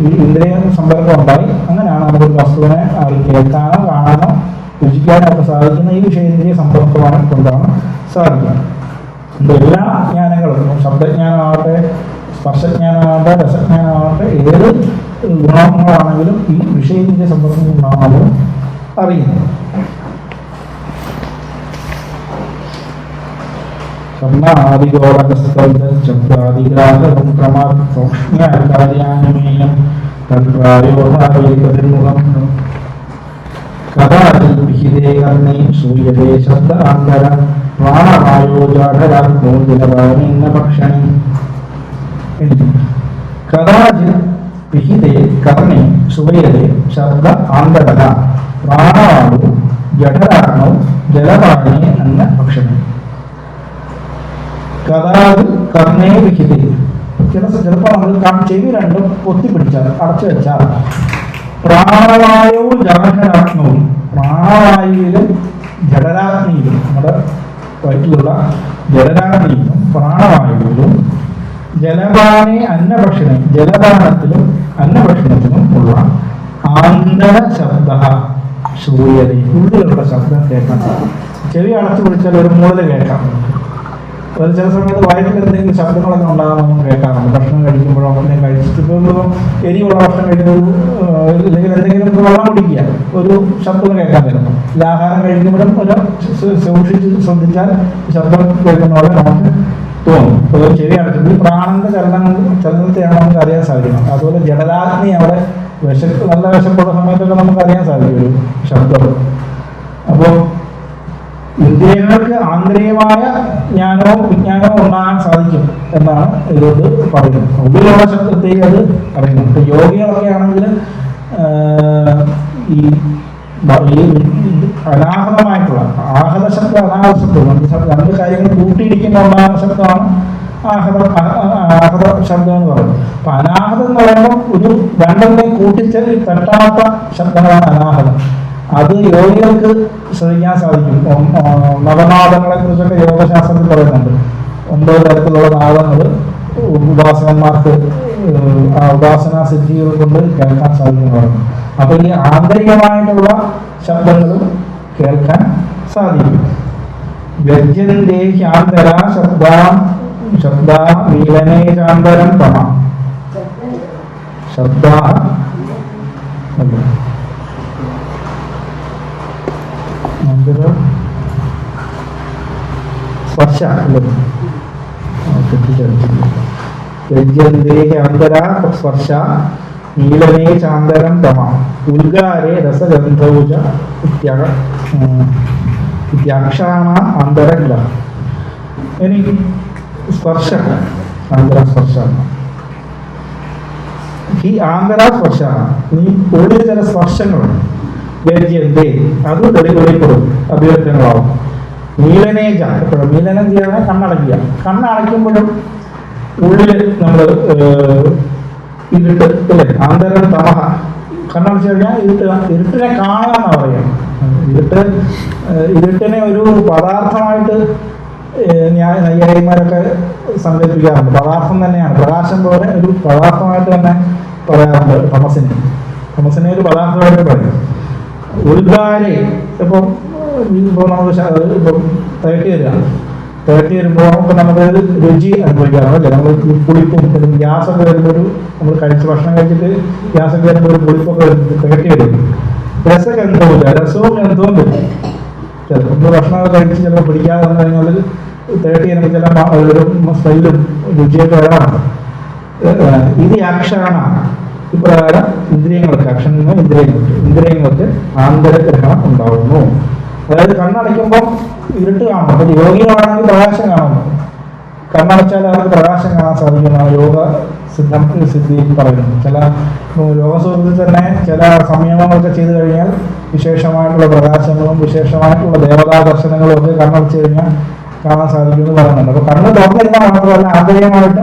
ഈ ഇന്ദ്രിയ സമ്പർക്കം ഉണ്ടായി. അങ്ങനെയാണ് നമുക്കൊരു വസ്തുവിനെ കേൾക്കാനോ കാണാനോ രുചിക്കാനോ ഒക്കെ സാധിക്കുന്ന ഈ വിഷയേന്ദ്രിയ സമ്പർക്കമാണ് കൊണ്ടാണ് സാധിക്കുന്നത്. എല്ലാ ജ്ഞാനങ്ങളും ശബ്ദജ്ഞാനമാകട്ടെ സ്പർശജ്ഞാനമാകട്ടെ രസജ്ഞാനമാകട്ടെ ഏത് ഗുണങ്ങളാണെങ്കിലും ഈ വിഷയേന്ദ്രിയ സമ്പർക്കം കൊണ്ടാണ് നമ്മൾ അറിയുന്നത്. ശബ്ദാദിഗ്രാഹം ക്രമാത് സൗക്ഷ്മ്യാകാര്യാനുമേയം തദ്പ്രായോധാവേകതിർമുഖം കഥാചിത് വിഹിതേ കർണേ ശൂയതേ ശബ്ദാന്തര പ്രാണവായോജാഠരാത്മോ ജലവാനേന ഭക്ഷണേ. കഥാചിത് വിഹിതേ കർണേ ശൂയതേ ശബ്ദ ആന്തരഃ പ്രാണവായോ ജഠരാത്മോ ജലവാനേ അന്ന ഭക്ഷണേ. കഥാത് കർണേ വിഹിതേ. ചിലപ്പോൾ നമ്മൾ ചെവി രണ്ടും പൊത്തിപ്പിടിച്ചാൽ അടച്ചു വെച്ചാൽ പ്രാണവായുവും ജഠരാത്മവും പ്രാണവായുവിലും ജഠരാഗ്നിയിലും നമ്മുടെ വയറ്റിലുള്ള ജഠരാഗ്നിയിലും പ്രാണവായുവിലും ജലപാനെ അന്നഭക്ഷണം ജലപാനത്തിലും അന്നഭക്ഷണത്തിലും ഉള്ള ആന്തര ശബ്ദ ശൂയത ഉള്ളിലുള്ള ശബ്ദം കേൾക്കാൻ സാധിക്കും. ചെവി അടച്ചു പിടിച്ചാൽ ഒരു മൂളൽ കേൾക്കാം. ഒരു ചില സമയത്ത് വയറ്റിൽ എന്തെങ്കിലും ശബ്ദങ്ങളൊക്കെ ഉണ്ടാകുമെന്നും കേൾക്കാറുണ്ട്. ഭക്ഷണം കഴിക്കുമ്പോഴോ എന്തെങ്കിലും കഴിച്ചിട്ട് ഇപ്പോൾ എരിയുള്ള ഭക്ഷണം കഴിക്കുമ്പോൾ അല്ലെങ്കിൽ എന്തെങ്കിലും വെള്ളം കുടിക്കുക ഒരു ശബ്ദം കേൾക്കാൻ തരും. ഇല്ല ആഹാരം കഴിക്കുമ്പോഴും ഒരു സൂക്ഷിച്ച് ശ്രദ്ധിച്ചാൽ ശബ്ദം കേൾക്കുന്ന പോലെ നമുക്ക് തോന്നും. ഇപ്പോൾ ചെവി അടച്ചിട്ട് പ്രാണന്റെ ചലനത്തെയാണ് നമുക്ക് അറിയാൻ സാധിക്കുന്നത്. അതുപോലെ ജഡരാഗ്നി അവിടെ നല്ല വിശപ്പുള്ള സമയത്തൊക്കെ നമുക്ക് അറിയാൻ സാധിക്കും ഒരു ശബ്ദം. അപ്പോൾ ഇന്ദ്രിയങ്ങൾക്ക് ആന്തരികമായ ജ്ഞാനവും വിജ്ഞാനവും ഉണ്ടാകാൻ സാധിക്കും എന്നാണ് ഇതുകൊണ്ട് പറയുന്നത്. ഉള്ളിലുള്ള ശബ്ദത്തെയും അത് പറയുന്നു. ഇപ്പൊ യോഗികളൊക്കെ ആണെങ്കിൽ ഈ അനാഹതമായിട്ടുള്ള ആഹത ശബ്ദം അനാഹത ശബ്ദം രണ്ട് കാര്യങ്ങൾ കൂട്ടിയിടിക്കുന്ന ഉണ്ടാകുന്ന ശബ്ദമാണ് ആഹത ശബ്ദം എന്ന് പറയുന്നത്. അപ്പൊ അനാഹതം എന്ന് പറയുമ്പോൾ ഒരു രണ്ടെണ്ണം കൂട്ടിച്ച് തട്ടാത്ത ശബ്ദങ്ങളാണ് അനാഹതം. അത് യോഗികൾക്ക് ശ്രദ്ധിക്കാൻ സാധിക്കും. നവനാദങ്ങളെ കുറിച്ചൊക്കെ യോഗശാസ്ത്രത്തിൽ പറയുന്നുണ്ട്. 9 തരത്തിലുള്ള നാദങ്ങൾ ഉപാസകന്മാർക്ക് ആ ഉപാസനാ സിദ്ധികൾ കൊണ്ട് കേൾക്കാൻ സാധിക്കും പറഞ്ഞു. അപ്പൊ ഈ ആന്തരികമായിട്ടുള്ള ശബ്ദങ്ങളും കേൾക്കാൻ സാധിക്കും. വ്യജ്യന്തേ ശാന്തര ശബ്ദ മീലനേ ശാന്തരം തമ ശബ്ദ സ്പർശ സ്പർശ നീലനേ ചാന്തരം തമ ഉൽഗാരേ രസഗന്ധൗജ ഇത്യാക്ഷാണ ആന്തരഗ്ര. ഇനി സ്പർശ ആന്തര സ്പർശ ഈ ആന്തര സ്പർശ നീ ഉള്ളിൽ ചില സ്പർശങ്ങളുണ്ട്. വ്യജ്യന്തേ അത് വെളിപ്പെടും അഭിവ്യക്തങ്ങളാവും. മീലനേജ എപ്പോഴും മീലനം ചെയ്യാതെ കണ്ണടയ്ക്കുക. കണ്ണടയ്ക്കുമ്പോഴും ഉള്ളിൽ നമ്മൾ ഇരുട്ട് അല്ലേ ആന്തരം തമഹ കണ്ണടച്ചു കഴിഞ്ഞാൽ ഇരുട്ടിനെ കാണാന്നാ പറയാം. ഇരുട്ടിനെ ഒരു പദാർത്ഥമായിട്ട് നൈയായിമാരൊക്കെ സങ്കല്പിക്കാറുണ്ട്. പദാർത്ഥം തന്നെയാണ്, പ്രകാശം പോലെ ഒരു പദാർത്ഥമായിട്ട് തന്നെ പറയാറുണ്ട്. തമസിനെ ഒരു പദാർത്ഥമായിട്ട് പറയും. ഉൾഗാരെ ഇപ്പോൾ നമുക്ക് തേട്ടി വരുമ്പോൾ നമുക്ക് രുചി അനുഭവിക്കാറുണ്ടല്ലേ. നമ്മൾ പുളിപ്പും ഗ്യാസൊക്കെ വരുമ്പോൾ നമ്മൾ ഭക്ഷണം കഴിച്ചിട്ട് ഗ്യാസൊക്കെ വരുമ്പോൾ ഒരു പുളിപ്പൊക്കെ തേട്ടി വരും. രസഗന്ധവും രസവും ഗന്ധവും വരും. ചിലപ്പോൾ നമ്മൾ ഭക്ഷണമൊക്കെ കഴിച്ച് ചിലപ്പോൾ പിടിക്കാതെ വന്നു കഴിഞ്ഞാൽ തേട്ടി വരുമ്പോൾ ചില ഒരു സ്മെല്ലും രുചിയൊക്കെ വരാറുണ്ട്. ഇത് അക്ഷാണ ഇപ്രകാരം ഇന്ദ്രിയങ്ങൾക്ക്, അക്ഷരങ്ങൾ ഇന്ദ്രിയങ്ങൾക്ക് ആന്തരഗ്രഹണം ഉണ്ടാവുന്നു. അതായത് കണ്ണടയ്ക്കുമ്പോൾ ഇരുട്ട് കാണും. അപ്പൊ യോഗികളാണെങ്കിൽ പ്രകാശം കാണുന്നു. കണ്ണടച്ചാൽ അവർക്ക് പ്രകാശം കാണാൻ സാധിക്കുന്നതാണ് യോഗ സിദ്ധി പറയുന്നത്. ചില യോഗസുഖത്തിൽ തന്നെ ചില സംയമങ്ങളൊക്കെ ചെയ്തു കഴിഞ്ഞാൽ വിശേഷമായിട്ടുള്ള പ്രകാശങ്ങളും വിശേഷമായിട്ടുള്ള ദേവതാ ദർശനങ്ങളും ഒക്കെ കണ്ണടച്ചു കഴിഞ്ഞാൽ കാണാൻ സാധിക്കുമെന്ന് പറയുന്നുണ്ട്. അപ്പൊ കണ്ണ് തുറന്നിരുന്നാൽ മാത്രമല്ല ആന്തരികമായിട്ട്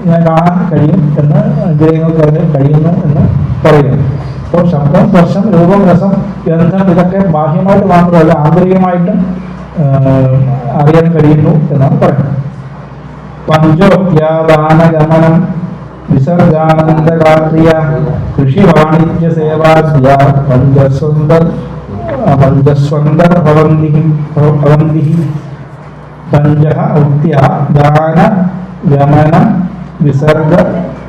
ഇങ്ങനെ കാണാൻ കഴിയും എന്ന് ഇന്ദ്രിയങ്ങൾക്ക് അതിന് കഴിയുന്നു എന്ന് പറയുന്നു. അപ്പോൾ ശബ്ദം, സ്പർശം, രൂപം, രസം, ഗന്ധം ഇതൊക്കെ ബാഹ്യമായിട്ട് മാത്രമല്ല ആന്തരികമായിട്ടും അറിയാൻ കഴിയുന്നു എന്നാണ് പറയുന്നത്. പഞ്ചോപ്യാദാനഗമനം വിസർജാനന്ദകാത്രിയ കൃഷി വാണിജ്യ സേവാദ്യ പഞ്ചസ്വന്ദർ ഭവന്തി പഞ്ച ഉക്ത്യ ദാന ഗമന വിസർഗ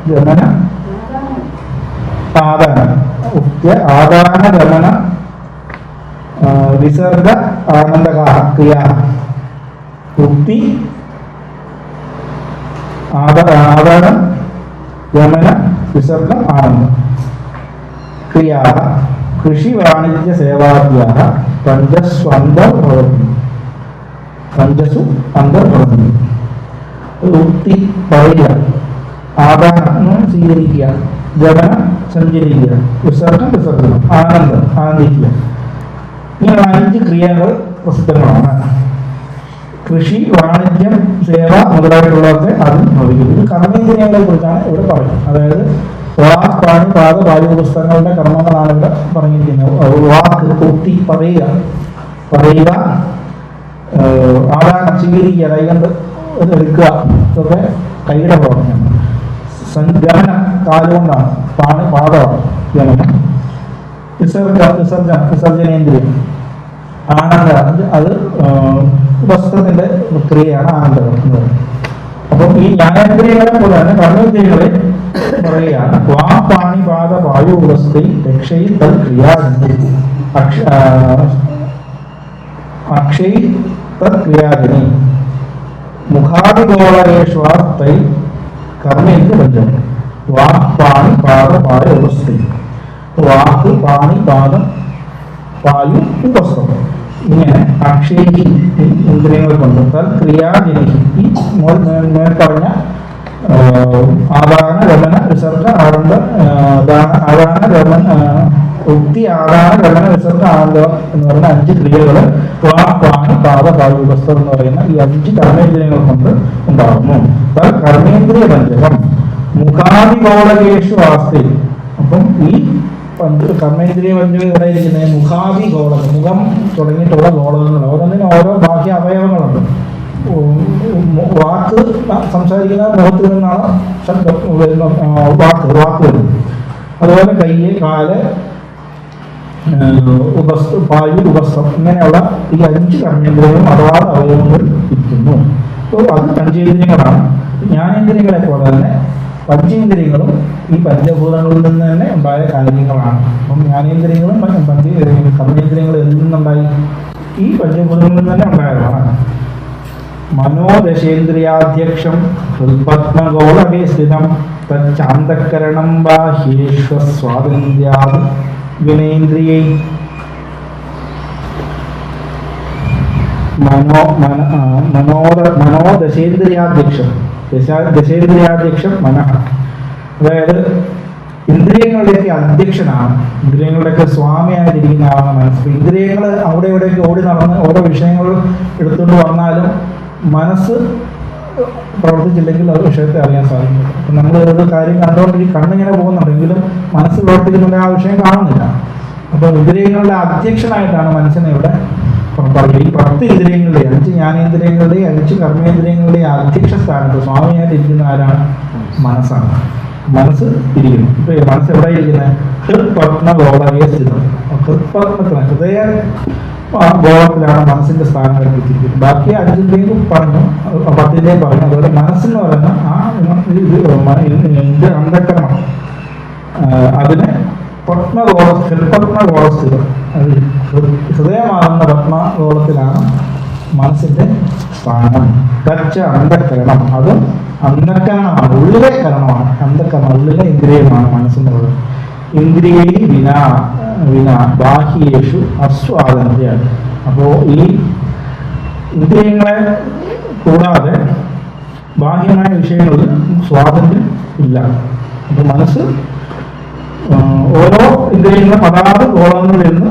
ഗമന ആദാന ഉക്ത്യ ആദാന ഗമന വിസർഗ ആനന്ദകാത്രിയ ഉക്തി ആദാനം ഗമന വിസർഗം ആനന്ദം ക്രിയാ കൃഷി വാണിജ്യ സേവാദ്യ പഞ്ചസ്വ അന്തർഭവന്തി പഞ്ചസു അന്തർഭവന്തി. ഉക്തി പറയുക, ആദാനം സ്വീകരിക്കുക, ഗമനം സഞ്ചരിക്കുക, വിസർഗം വിസർജനം, ആനന്ദം ആനന്ദിക്കുക. ഇങ്ങനെ 5 ക്രിയകൾ പ്രസിദ്ധങ്ങളാണ്. കൃഷി, വാണിജ്യം, സേവ മുതലായിട്ടുള്ളതൊക്കെ അതിൽ ഭവിക്കുന്നത്. ഇത് കർമ്മേന്ദ്രിയങ്ങളെ കുറിച്ചാണ് ഇവിടെ പറയുന്നത്. അതായത് വാക്, പാണി, പാദ, വായു പുസ്തകങ്ങളുടെ കർമ്മങ്ങളാണ് ഇവിടെ പറഞ്ഞിരിക്കുന്നത്. വാക്ക് ഉക്തി പറയുക, ആദാനം സ്വീകരിക്കുക, കൈകൊണ്ട് എടുക്കുക, ഇതൊക്കെ കൈയുടെ പ്രവർത്തനമാണ്. ഗമനം കാലുകൊണ്ടാണ്, പാണി പാദമാണ് ഗമനം. വിസർജനേന്ദ്രിയം ആനന്ദം, അത് വസ്ത്രത്തിന്റെ ക്രിയയാണ് ആനന്ദം എന്ന് പറയുന്നത്. അപ്പം ഈ ജ്ഞാനേന്ദ്രിയങ്ങളെ പോലെ തന്നെ കർമ്മേന്ദ്രിയങ്ങളെ പറയുകയാണ്. വാ പാണി പാദ വായു വസ്തി രക്ഷയിൽ തൽ ക്രിയാജനി അക്ഷയ് തത് ക്രിയാജനി മുഖാദിഗോളകേഷ്വാർത്തൈ കർമ്മേന്ദ്രിയ പഞ്ചം. വാ പാണി പാദ വായു വസ്തി, വാക്ക്, പാണി, പാദം, വായു, വസ്ത്രം, ഇങ്ങനെ അക്ഷയി ഇന്ദ്രിയങ്ങൾ കൊണ്ട് തൽ ക്രിയാജനി ഈ പറഞ്ഞ ആദാന ഗമന വിസർഗ ആനന്ദ ആദാന ഗമന ഉക്തി ആദാന ഗമന വിസർഗ ആനന്ദം എന്ന് പറയുന്ന 5 ക്രിയകൾ പ്രാണി പാദ വായു വസ്ത്രം എന്ന് പറയുന്ന ഈ 5 കർമ്മേന്ദ്രിയങ്ങൾ കൊണ്ട് ഉണ്ടാകുന്നു. തൽ കർമ്മേന്ദ്രിയ പഞ്ചകം മുഖാദിഗോളകേഷു ആസ്തി. അപ്പം ഈ കർമ്മേന്ദ്രിയ പഞ്ചകം ഇവിടെ ഇരിക്കുന്നത് മുഖാദിഗോളകം, മുഖം തുടങ്ങിയിട്ടുള്ള ഗോളകങ്ങൾ, ഓരോന്നിനും ഓരോ ബാഹ്യ അവയവങ്ങളുണ്ട്. വാക്ക് സംസാരിക്കുന്ന മുഖത്തിൽ നിന്നാണ് ശബ്ദം വാക്ക് വരുന്നത്. അതുപോലെ കയ്യ്, കാല്, വായു, ഉപസ്ത്രം, ഇങ്ങനെയുള്ള ഈ 5 കർമ്മേന്ദ്രിയങ്ങളും അതാത് അവയവങ്ങൾ ഇരിക്കുന്നു. അപ്പോൾ അത് പഞ്ചേന്ദ്രിയങ്ങളാണ്. ജ്ഞാനേന്ദ്രിയങ്ങളെ പോലെ തന്നെ പഞ്ചേന്ദ്രിയങ്ങളും ഈ പഞ്ചഭൂതങ്ങളിൽ നിന്ന് തന്നെ ഉണ്ടായ കാര്യങ്ങളാണ്. അപ്പം ജ്ഞാനേന്ദ്രിയങ്ങളും കർമ്മേന്ദ്രിയങ്ങളും ഇതിൽ നിന്നുണ്ടായി ഈ പഞ്ചഭൂതങ്ങളിൽ നിന്ന് തന്നെ ഉണ്ടായതാണ്. മനോദശേന്ദ്രിയാധ്യക്ഷം ഹൃത്പത്മഗോളകേ സ്ഥിതം തച്ചാന്തഃകരണം ബാഹ്യേഷ്വസ്വാതന്ത്ര്യാദി വിനേന്ദ്രിയൈ. മനോദശേന്ദ്രിയാധ്യക്ഷം, ദശേന്ദ്രിയാധ്യക്ഷം മനഃ, അതായത് ഇന്ദ്രിയങ്ങളുടെയൊക്കെ അധ്യക്ഷനാണ്, ഇന്ദ്രിയങ്ങളുടെയൊക്കെ സ്വാമിയായിട്ടിരിക്കുന്ന ആളാണ് മനസ്സ്. ഇന്ദ്രിയങ്ങൾ അവിടെ ഇവിടെയൊക്കെ ഓടി നടന്ന് ഓരോ വിഷയങ്ങൾ എടുത്തുകൊണ്ട് വന്നാലും മനസ്സ് പ്രവർത്തിച്ചില്ലെങ്കിൽ അത് വിഷയത്തെ അറിയാൻ സാധിക്കില്ല. അപ്പം നമ്മൾ ഒരു കാര്യം കണ്ടുകൊണ്ടിരിക്കും, കണ്ണിങ്ങനെ പോകുന്നുണ്ടെങ്കിലും മനസ്സ് പ്രവർത്തിക്കുന്നുണ്ട്, ആ വിഷയം കാണുന്നില്ല. അപ്പോൾ ഇന്ദ്രിയങ്ങളുടെ അധ്യക്ഷനായിട്ടാണ് മനസ്സിനെ ഇവിടെ പറയുക. ഈ 10 ഇന്ദ്രിയങ്ങളുടെയും 5 ജ്ഞാനേന്ദ്രിയങ്ങളുടെയും 5 കർമ്മേന്ദ്രിയങ്ങളുടെയും അധ്യക്ഷ സ്ഥാനത്ത് സ്വാമിയായിട്ട് ഇരിക്കുന്ന ആരാണ്? മനസ്സാണ്. മനസ്സ് ഇരിക്കുന്നു. ഇപ്പൊ മനസ്സ് എവിടെ ഇരിക്കുന്നത്? ഹൃത്പത്മഗോളകേ സ്ഥിതം. ഹൃത്പത്മത്തിന് ഹൃദയ ഗോളത്തിലാണ് മനസ്സിന്റെ സ്ഥാനം കൽപ്പിച്ചിരിക്കുന്നത്. ബാക്കി 5 പറഞ്ഞു, 10 പറഞ്ഞു. അതുപോലെ മനസ്സെന്ന് പറയുന്ന ആ അന്ധകരണം അതിനെ ഹൃത്പത്മഗോളസ്ഥിതം, ഹൃദയമാകുന്ന പത്മഗോളത്തിലാണ് മനസ്സിന്റെ സ്ഥാനം. തച്ച അന്ധക്കരണം, അതും അന്ധക്കരണമാണ്, ഉള്ളിലെ കരണമാണ്. അന്ധക്കരണം ഉള്ളിലെ ഇന്ദ്രിയമാണ് മനസ്സിനുള്ളത്. ഇന്ദ്രിയൈ വിനാ ബാഹ്യേഷു അസ്വാതന്ത്ര്യം. അപ്പോൾ ഈ ഇന്ദ്രിയങ്ങളെ കൂടാതെ ബാഹ്യമായ വിഷയങ്ങളിൽ സ്വാതന്ത്ര്യം ഇല്ല. അപ്പോൾ മനസ്സ് ഓരോ ഇന്ദ്രിയങ്ങളും അതാത് ഗോളങ്ങളിൽ നിന്ന്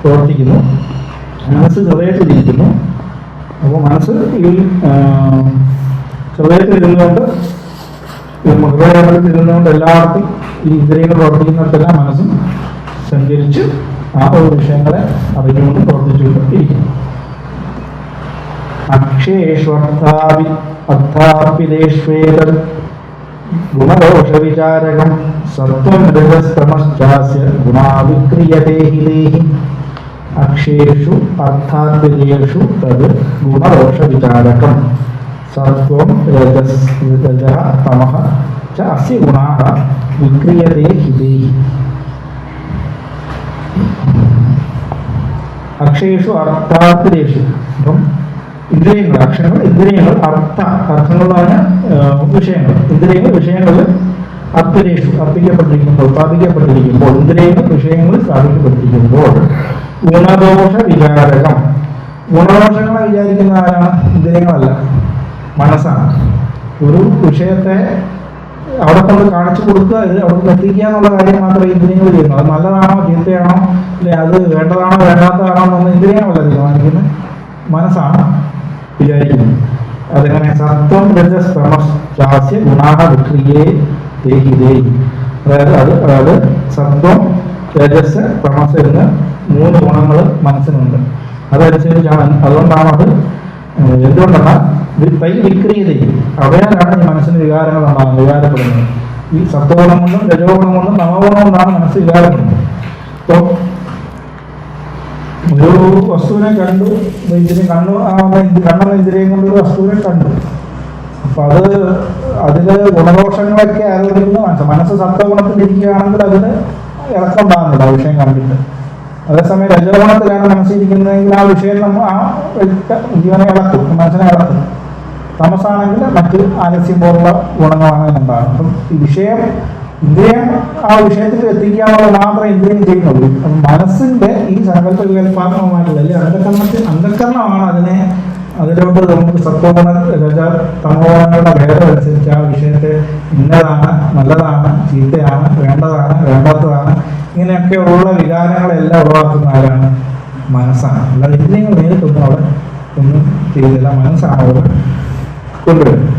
പ്രവർത്തിക്കുന്നു. മനസ്സ് ഹൃദയത്തിലിരിക്കുന്നു. അപ്പോൾ മനസ്സ് ഈ ഹൃദയത്തിലിരുന്നുകൊണ്ട്, ഹൃദയത്തിലിരുന്നുകൊണ്ട് എല്ലാവർക്കും ഈ ഇന്ദ്രിയങ്ങൾ പ്രവർത്തിക്കുന്നിടത്തെല്ലാം മനസ്സും സഞ്ചരിച്ച് ആ ഒരു വിഷയങ്ങളെ അറിഞ്ഞുകൊണ്ട് പ്രവർത്തിച്ചുകൊണ്ട് ഇരിക്കുന്നു. അക്ഷേഷ്വർത്ഥാപിലേഷ്വേത ഗുണദോഷവിചാരകം സത്വം രജസ്തമശ്ചാസ്യ ഗുണാവിക്രിയതേ ഹി ദേഹി. അക്ഷേഷു അർത്ഥാത്പിലേഷു തത് ഗുണദോഷവിചാരകം സത്വം രജഃ തമഃ ച അസ്യ ഗുണാഃ വിക്രിയതേ ഹി ദേഹി. അക്ഷേഷു അർത്ഥാത്പിലേഷു, അപ്പം ഇന്ദ്രിയങ്ങൾ, അക്ഷരങ്ങൾ, ഇന്ദ്രിയങ്ങൾ, അർത്ഥങ്ങളാണ് വിഷയങ്ങൾ. ഇന്ദ്രിയങ്ങൾ വിഷയങ്ങളിൽ സ്ഥാപിക്കപ്പെട്ടിരിക്കുമ്പോൾ ഇന്ദ്രിയങ്ങൾ വിഷയങ്ങളിൽ സ്ഥാപിക്കപ്പെട്ടിരിക്കുമ്പോൾ ഗുണദോഷ വിചാരകം. ഗുണദോഷങ്ങളെ വിചാരിക്കുന്ന ആരാണ്? ഇന്ദ്രിയങ്ങളല്ല, മനസ്സാണ്. ഒരു വിഷയത്തെ അവിടെ കൊണ്ട് കാണിച്ചു കൊടുക്കുക, അവിടെ എത്തിക്കുക എന്നുള്ള കാര്യം മാത്രമേ ഇന്ദ്രിയങ്ങൾ ചെയ്യുന്നു. അത് നല്ലതാണോ ചീത്തയാണോ, അല്ലെ അത് വേണ്ടതാണോ വേണ്ടാത്തതാണോ എന്നൊന്നും ഇന്ദ്രിയങ്ങളല്ല തീരുമാനിക്കുന്നത്, മനസ്സാണ് വിചാരിക്കുന്നത്. അതെങ്ങനെ? സത്വം രജസ് തമസ് ചാസ്യ ഗുണാഃ വിക്രിയേ ദേഹി ദേഹി. അതായത് സത്വം രജസ് തമസ് എന്ന് 3 ഗുണങ്ങൾ മനസ്സിനുണ്ട്. അതനുസരിച്ചാണ്, അതുകൊണ്ടാണ് അത് എന്തുകൊണ്ടാണ് വിക്രിയതയും അവയാലാണ് ഈ മനസ്സിന് വികാരങ്ങൾ ഉണ്ടാകുന്നത്, വികാരപ്പെടുന്നത്. ഈ സത്വഗുണം കൊണ്ടും രജോഗുണം കൊണ്ടും തമോഗുണം കൊണ്ടാണ് മനസ്സ് വികാരപ്പെടുന്നത്. അപ്പോൾ ഒരു വസ്തുവിനെ കണ്ടു, കണ്ണെന്ന ഇന്ദ്രിയം കൊണ്ട് ഒരു വസ്തുവിനെ കണ്ടു. അപ്പൊ അതില് ഗുണദോഷങ്ങളൊക്കെ ആരോപിക്കുന്ന മനസ്സ് സത്വഗുണത്തിലിരിക്കുകയാണെങ്കിൽ അതിന് ഇറക്കമുണ്ടാകുന്നില്ല ആ വിഷയം കണ്ടിട്ട്. അതേസമയം രജോഗുണത്തിലാണ് മനസ്സിരിക്കുന്നതെങ്കിൽ ആ വിഷയം ആ ജീവനെ ഇളക്കും, മനസ്സിനെ ഇളക്കും. തമസാണെങ്കിൽ മറ്റ് ആലസ്യം പോലുള്ള ഗുണങ്ങളാണ് ഉണ്ടാകും. അപ്പം ഈ ഇന്ദ്രിയം ആ വിഷയത്തിൽ എത്തിക്കാനുള്ള മാത്രമേ ഇന്ദ്രിയം ചെയ്യുന്നുള്ളൂ. മനസ്സിന്റെ ഈ സങ്കല്പ വികല്പാത്മകമായിട്ടുള്ള അന്ധക്കരണമാണ് അതിലോട്ട് നമുക്ക് സത്വഗുണ രജ തമോഗുണങ്ങളുടെ ഭേദം അനുസരിച്ച് ആ വിഷയത്തെ ഇന്നതാണ്, നല്ലതാണ്, ചീത്തയാണ്, വേണ്ടതാണ്, വേണ്ടാത്തതാണ്, ഇങ്ങനെയൊക്കെയുള്ള വികാരങ്ങളെല്ലാം ഉളവാക്കുന്ന ആരാണ്? മനസ്സാണ്. അല്ലാതെ ഇന്ദ്രിയങ്ങൾ നേരിട്ടൊന്നും അവിടെ ഒന്നും ചെയ്തില്ല, മനസ്സാണ് അവിടെ കൊണ്ടുവരുന്നത്.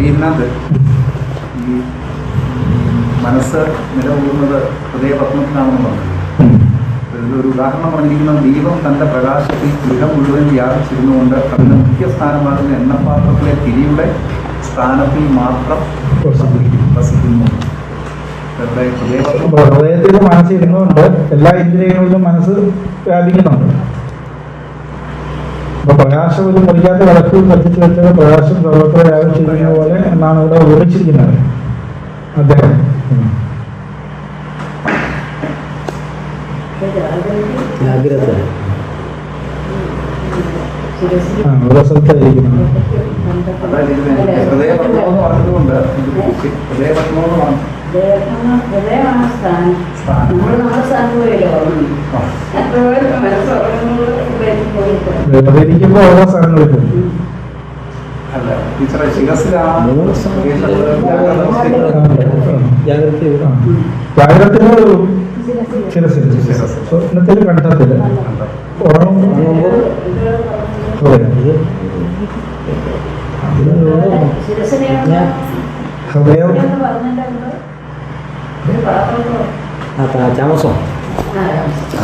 ഇതിനകത്ത് ഈ മനസ്സ് നിലകൊള്ളുന്നത് ഹൃദയപത്മത്തിലാണെന്ന് പറഞ്ഞു. ഇതിലൊരു ഉദാഹരണം പറഞ്ഞിരിക്കുന്നത്, ദീപം തന്റെ പ്രകാശത്തിൽ ഗൃഹം മുഴുവൻ വ്യാപിച്ചിരുന്നുകൊണ്ട് അതിന് മുഖ്യസ്ഥാനമാകുന്ന എണ്ണപ്പാത്രത്തിലെ തിരിയുടെ സ്ഥാനത്തിൽ മാത്രം വസിക്കുന്നു. ഹൃദയത്തിൽ മനസ്സിരുന്നുകൊണ്ട് എല്ലാ ഇന്ദ്രിയങ്ങളിലും മനസ്സ് വ്യാപിക്കുന്നുണ്ട്. അപ്പൊ പ്രകാശം ഒരു മുറിക്കാത്ത വിളക്ക് കത്തിച്ചു വെച്ചത് പ്രകാശം സർവത്ര വ്യാപിച്ചിരിക്കുന്ന പോലെ എന്നാണ് ഇവിടെ വിവരിച്ചിരിക്കുന്നത് അദ്ദേഹം. ഓരോ സ്ഥലത്തായിരിക്കുന്നത് ഹൃദയപത്മം പറഞ്ഞതുകൊണ്ട് ഹൃദയപത്മമാണ് ഇരിക്കുമ്പോ ഓരോ സ്ഥലങ്ങളിൽ ജാഗ്രതത്തിന് സ്വപ്നത്തിൽ കണ്ടത്തില് ഉറങ്ങുമ്പോ ഹൃദയം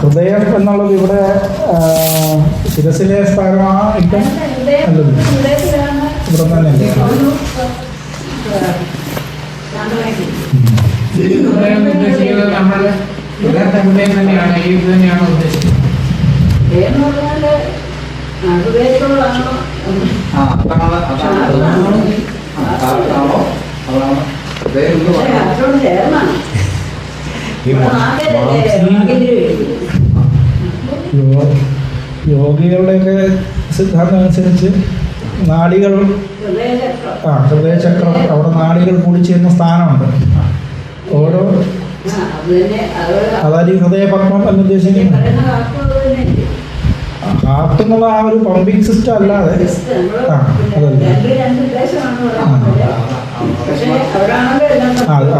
ഹൃദയം എന്നുള്ളത് ഇവിടെ ശിരസിലെ സ്ഥാനമായിട്ടും അല്ലല്ലോ, ഇവിടെ തന്നെ തന്നെയാണ് ഈ ഇത് തന്നെയാണ് ഉദ്ദേശിക്കുന്നത്. ഹൃദയത്തിലുള്ളതാണോ അതാണ് അദ്ദേഹം യോഗികളുടെയൊക്കെ സിദ്ധാന്തം അനുസരിച്ച് നാഡികൾ ഹൃദയചക്രം അവിടെ നാഡികൾ കൂടിച്ചേരുന്ന സ്ഥാനമുണ്ട്. ഓരോ അതായത് ഈ ഹൃദയപത്മം എന്ന് ഉദ്ദേശിക്കുന്നത് ഹാർട്ട് എന്നുള്ള ആ ഒരു പമ്പിങ് സിസ്റ്റം അല്ലാതെ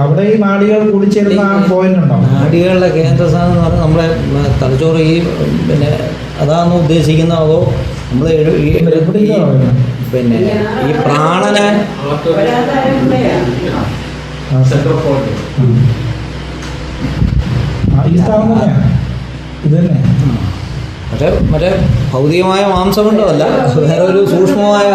അവിടെ ഈ നാഡികൾ കൂടിച്ചേരുന്ന ആ പോയിന്റ് ഉണ്ടാവും. നാഡികളുടെ കേന്ദ്രസ്ഥാനം എന്ന് പറഞ്ഞാൽ നമ്മുടെ തലച്ചോറ് ഈ പിന്നെ അതാണെന്ന് ഉദ്ദേശിക്കുന്ന അതോ നമ്മൾ പിന്നെ ഈ പ്രാണനെ ഈ സ്ഥാനം തന്നെയാണ് ഇത് തന്നെ. മറ്റേ ഭൗതികമായ മാംസം കൊണ്ടല്ല, വേറെ ഒരു സൂക്ഷ്മമായ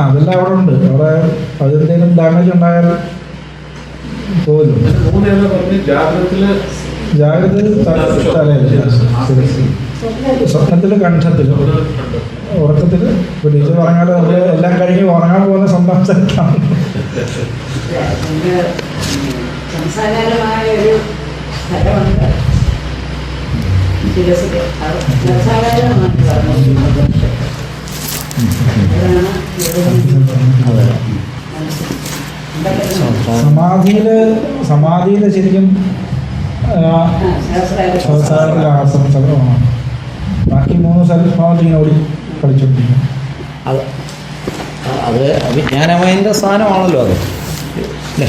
അതെല്ലാം അവിടെ ഉണ്ട്. അവിടെ അതെന്തെങ്കിലും ഡാമേജ് ഉണ്ടായാൽ പോലും ജാഗ്രത തലയില്ല, സ്വപ്നത്തില് കണ്ഠത്തില് ഉറക്കത്തില്. ഇപ്പൊ ടീച്ചർ പറഞ്ഞാൽ നമ്മൾ എല്ലാം കഴിഞ്ഞ് ഉറങ്ങാൻ പോകുന്ന സ്വന്തം സ്ഥലത്താണ്. സമാധിയില് ശരിക്കും സ്ഥലമാണ്. ബാക്കി 3 സ്ഥലത്ത് ഇങ്ങനെ ഓടി കളിച്ചോണ്ടിരിക്കും. അത് വിജ്ഞാനമയന്റെ സ്ഥാനമാണല്ലോ അത് അല്ലേ?